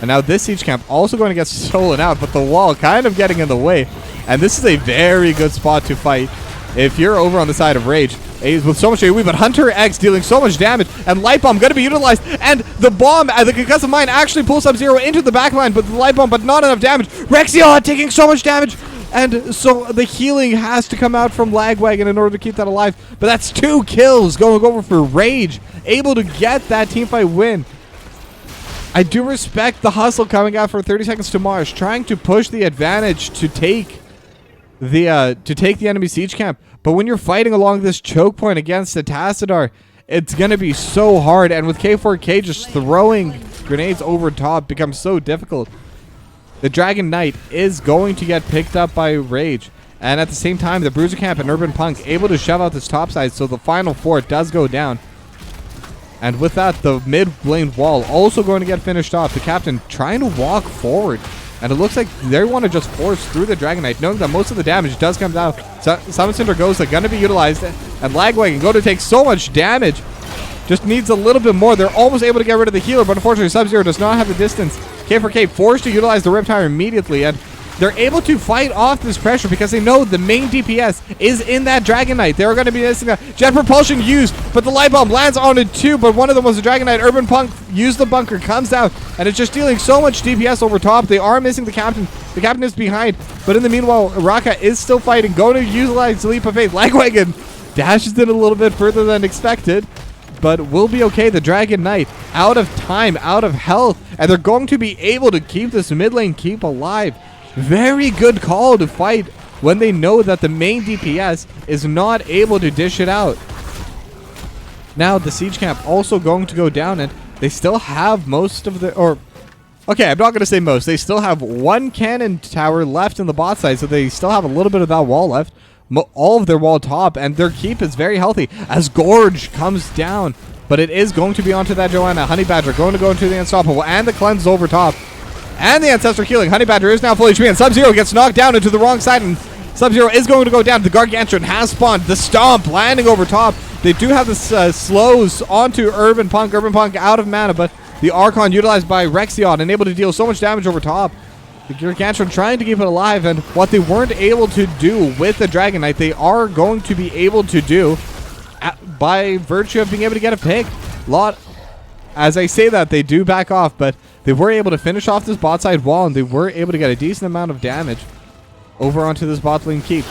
And now this siege camp also going to get stolen out, but the wall kind of getting in the way. And this is a very good spot to fight if you're over on the side of Rage. With so much AoE, but Hunter X dealing so much damage, and Light Bomb going to be utilized, and the bomb, the concussive mine actually pulls Sub-Zero into the backline, but the Light Bomb, but not enough damage. Rexion taking so much damage, and so the healing has to come out from Lagwagon in order to keep that alive, but that's 2 kills going over for Rage, able to get that teamfight win. I do respect the hustle coming out for 30 seconds to Mosh, trying to push the advantage to take the enemy siege camp. But when you're fighting along this choke point against the Tassadar, it's going to be so hard. And with K4K just throwing grenades over top becomes so difficult. The Dragon Knight is going to get picked up by Rage. And at the same time, the Bruiser Camp and Urban Punk able to shove out this top side. So the final fort does go down. And with that, the mid lane wall also going to get finished off. The captain trying to walk forward. And it looks like they want to just force through the Dragon Knight, knowing that most of the damage does come down. Summon Cinder Ghost are going to be utilized. And Lagwagon going to take so much damage. Just needs a little bit more. They're almost able to get rid of the healer, but unfortunately Sub-Zero does not have the distance. K4K forced to utilize the Riptire immediately. And they're able to fight off this pressure because they know the main DPS is in that Dragon Knight. They're going to be missing that. Jet Propulsion used, but the Light Bomb lands on it too, but one of them was the Dragon Knight. Urban Punk used the bunker, comes down, and it's just dealing so much DPS over top. They are missing the captain. The captain is behind, but in the meanwhile, Raka is still fighting, going to utilize the Leap of Faith. Lagwagon dashes it a little bit further than expected, but we'll be okay. The Dragon Knight out of time, out of health, and they're going to be able to keep this mid lane keep alive. Very good call to fight when they know that the main DPS is not able to dish it out. Now the siege camp also going to go down, and they still have most of the, okay, I'm not going to say most. They still have 1 cannon tower left in the bot side, so they still have a little bit of that wall left. All of their wall top, and their keep is very healthy as Gorge comes down. But it is going to be onto that Joanna. Honey Badger going to go into the Unstoppable, and the Cleanse over top. And the Ancestor healing. Honey Badger is now full HP, and Sub-Zero gets knocked down into the wrong side, and Sub-Zero is going to go down. The Gargantuan has spawned. The Stomp landing over top. They do have the slows onto Urban Punk. Urban Punk out of mana, but the Archon utilized by Rexion and able to deal so much damage over top. The Gargantuan trying to keep it alive, and what they weren't able to do with the Dragon Knight, they are going to be able to do by virtue of being able to get a pick. As I say that, they do back off, but they were able to finish off this bot side wall, and they were able to get a decent amount of damage over onto this bot lane keep.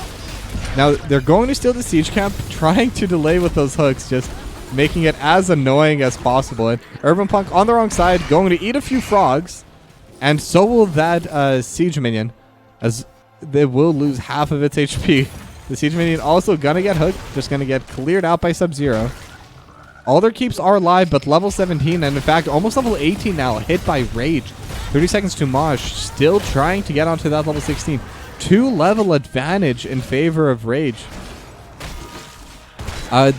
Now, they're going to steal the siege camp, trying to delay with those hooks, just making it as annoying as possible. And Urban Punk on the wrong side, going to eat a few frogs, and so will that siege minion, as they will lose half of its HP. The siege minion also gonna get hooked, just gonna get cleared out by Sub-Zero. All their keeps are alive, but level 17, and in fact, almost level 18 now, hit by Rage. 30 seconds to Mosh, still trying to get onto that level 16. 2-level advantage in favor of Rage.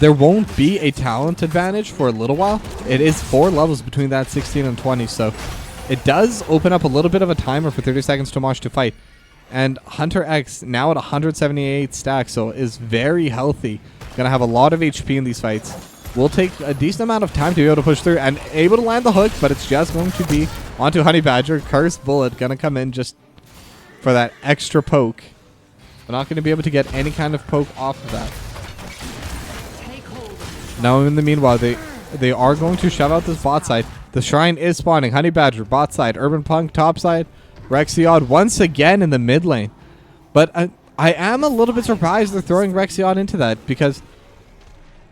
There won't be a talent advantage for a little while. It is 4 levels between that 16 and 20, so it does open up a little bit of a timer for 30 seconds to Mosh to fight. And Hunter X now at 178 stacks, so is very healthy. Gonna have a lot of HP in these fights. Will take a decent amount of time to be able to push through and able to land the hook, but it's just going to be onto Honey Badger. Cursed Bullet gonna come in just for that extra poke. We're not going to be able to get any kind of poke off of that. Now in the meanwhile, they are going to shove out this bot side. The shrine is spawning. Honey Badger bot side, Urban Punk top side, Rexion once again in the mid lane. But I am a little bit surprised they're throwing Rexion into that, because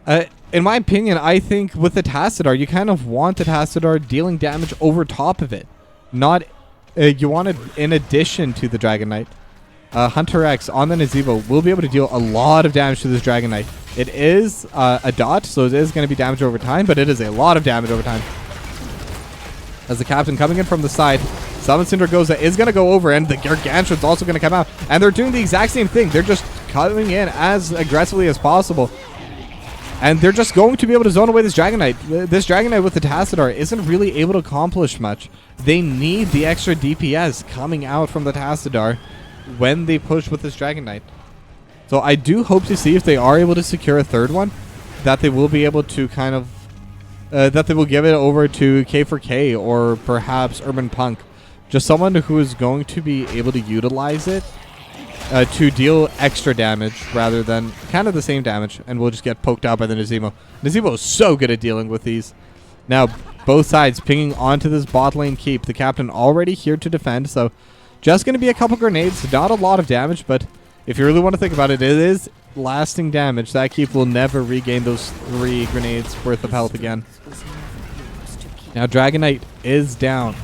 in my opinion, I think with the Tassadar, you kind of want the Tassadar dealing damage over top of it. Not, you want it in addition to the Dragon Knight. Hunter X on the Nazeebo will be able to deal a lot of damage to this Dragon Knight. It is a dot, so it is going to be damage over time, but it is a lot of damage over time. As the captain coming in from the side, Summon Cindergoza is going to go over, and the Gargantuan's also going to come out. And they're doing the exact same thing. They're just coming in as aggressively as possible. And they're just going to be able to zone away this Dragon Knight. This Dragon Knight with the Tassadar isn't really able to accomplish much. They need the extra DPS coming out from the Tassadar when they push with this Dragon Knight. So I do hope to see if they are able to secure a third one, that they will be able to kind of, that they will give it over to K4K or perhaps Urban Punk. Just someone who is going to be able to utilize it to deal extra damage rather than kind of the same damage, and we'll just get poked out by the Nazemo. Nazemo is so good at dealing with these. Now, both sides pinging onto this bot lane keep. The captain already here to defend, so just going to be a couple grenades. Not a lot of damage, but if you really want to think about it, it is lasting damage. That keep will never regain those 3 grenades worth of health again. Now, Dragon Knight is down.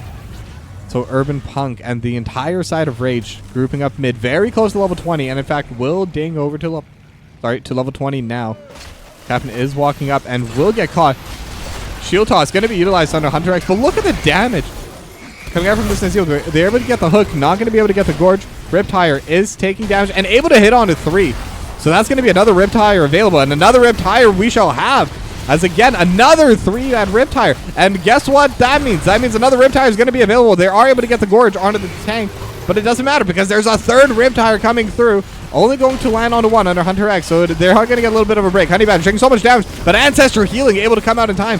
So Urban Punk and the entire side of Rage grouping up mid, very close to level 20, and in fact will ding over to level 20 now. Captain is walking up and will get caught. Shield toss going to be utilized under Hunter X, but look at the damage coming out from this Nazil. They're able to get the hook, not going to be able to get the Gorge. Riptire is taking damage and able to hit onto 3. So that's going to be another Riptire available, and another Riptire we shall have. As again, another 3 at Riptire. And guess what that means? That means another Riptire is going to be available. They are able to get the Gorge onto the tank, but it doesn't matter because there's a third Riptire coming through. Only going to land onto 1 under Hunter X, so they're going to get a little bit of a break. Honey Badger taking so much damage, but Ancestor healing, able to come out in time.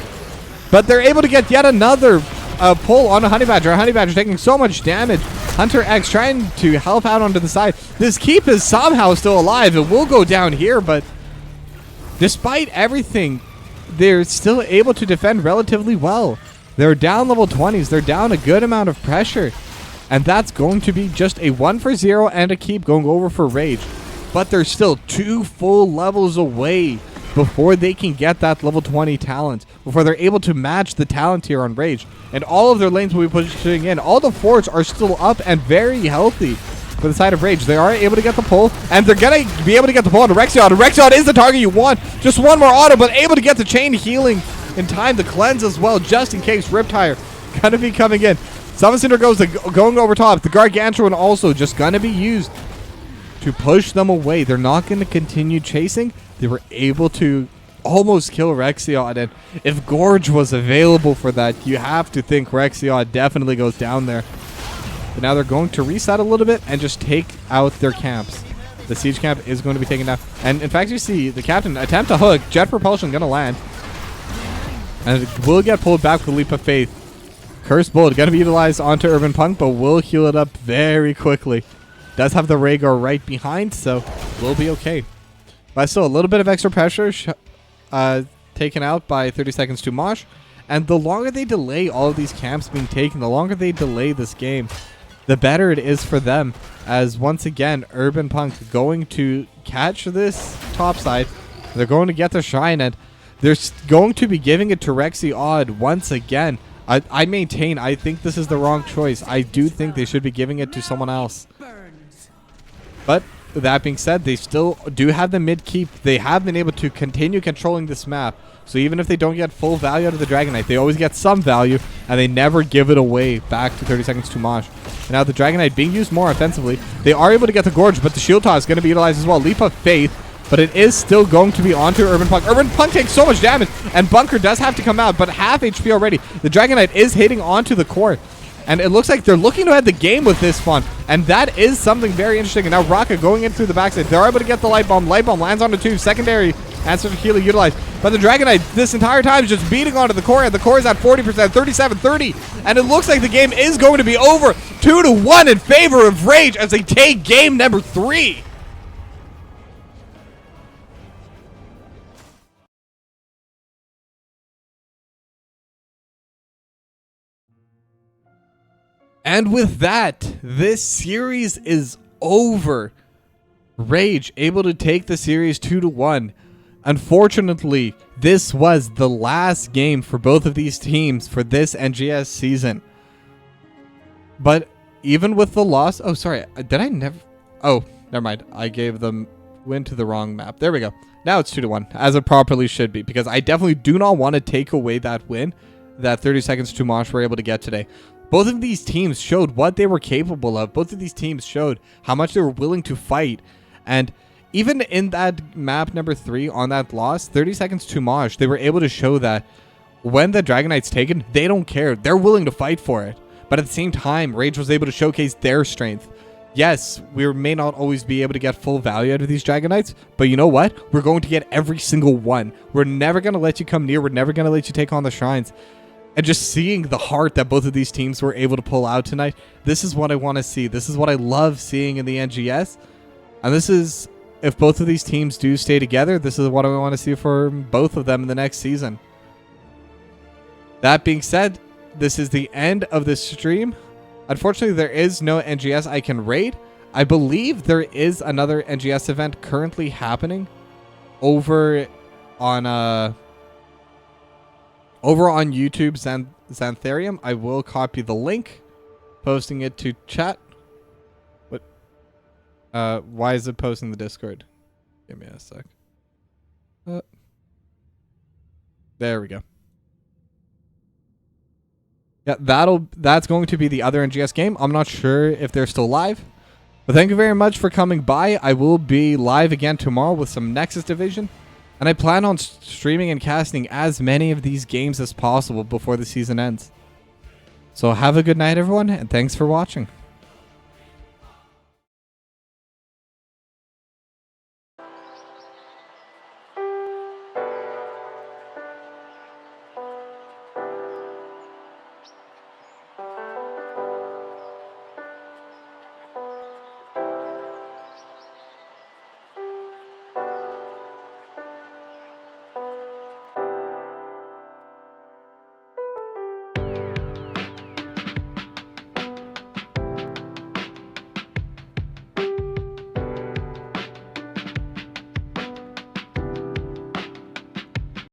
But they're able to get yet another pull on a Honey Badger. Honey Badger taking so much damage. Hunter X trying to help out onto the side. This keep is somehow still alive. It will go down here, but despite everything, they're still able to defend relatively well. They're down level 20s. They're down a good amount of pressure. And that's going to be just a 1 for 0 and a keep going over for Rage. But they're still 2 full levels away before they can get that level 20 talent, before they're able to match the talent here on Rage. And all of their lanes will be pushing in. All the forts are still up and very healthy for the side of Rage. They are able to get the pull, and they're going to be able to get the pull on Rexion. Rexion is the target you want. Just one more auto, but able to get the chain healing in time to cleanse as well, just in case. Riptire going to be coming in. Summon Cinder goes going over top. The Gargantuan also just going to be used to push them away. They're not going to continue chasing. They were able to almost kill Rexion, and if Gorge was available for that, you have to think Rexion definitely goes down there. But now they're going to reset a little bit and just take out their camps. The siege camp is going to be taken down. And in fact, you see the captain attempt a hook. Jet propulsion going to land. And it will get pulled back with a leap of faith. Cursed Bullet going to be utilized onto Urban Punk, but will heal it up very quickly. Does have the Rhaegar right behind, so will be okay. But still a little bit of extra pressure taken out by 30 seconds to Mosh. And the longer they delay all of these camps being taken, the longer they delay this game, the better it is for them. As once again, Urban Punk going to catch this top side. They're going to get the Shrine, and they're going to be giving it to Rexion once again. I maintain, I think this is the wrong choice. I do think they should be giving it to someone else. But that being said, they still do have the mid keep. They have been able to continue controlling this map. So even if they don't get full value out of the Dragon Knight, they always get some value, and they never give it away back to 30 seconds to Mosh. And now the Dragon Knight being used more offensively. They are able to get the Gorge, but the Shield Toss is going to be utilized as well. Leap of Faith, but it is still going to be onto Urban Punk. Urban Punk takes so much damage, and Bunker does have to come out, but half HP already. The Dragon Knight is hitting onto the core. And it looks like they're looking to end the game with this one. And that is something very interesting. And now Raka going in through the backside. They're able to get the Light Bomb. Light Bomb lands onto 2. Secondary answer to healing utilized. But the Dragon Knight this entire time is just beating onto the core. And the core is at 40%, 37-30. And it looks like the game is going to be over 2-1 in favor of Rage as they take game number 3. And with that, this series is over. Rage able to take the series 2-1. Unfortunately, this was the last game for both of these teams for this NGS season. But even with the loss... Oh, sorry. Did I never... Oh, never mind. I gave them win to the wrong map. There we go. Now it's 2-1, as it properly should be. Because I definitely do not want to take away that win that 30 seconds to Mosh were able to get today. Both of these teams showed what they were capable of. Both of these teams showed how much they were willing to fight. And even in that map number 3 on that loss, 30 seconds to Mosh, they were able to show that when the Dragon Knight's taken, they don't care. They're willing to fight for it. But at the same time, Rage was able to showcase their strength. Yes, we may not always be able to get full value out of these Dragon Knights, but you know what? We're going to get every single one. We're never going to let you come near. We're never going to let you take on the shrines. And just seeing the heart that both of these teams were able to pull out tonight, this is what I want to see. This is what I love seeing in the NGS. And this is, if both of these teams do stay together, this is what I want to see for both of them in the next season. That being said, this is the end of this stream. Unfortunately, there is no NGS I can raid. I believe there is another NGS event currently happening over on YouTube, Xantharium. I will copy the link, posting it to chat. What? Why is it posting the Discord? Give me a sec. There we go. Yeah, that's going to be the other NGS game. I'm not sure if they're still live. But thank you very much for coming by. I will be live again tomorrow with some Nexus Division. And I plan on streaming and casting as many of these games as possible before the season ends. So have a good night, everyone, and thanks for watching.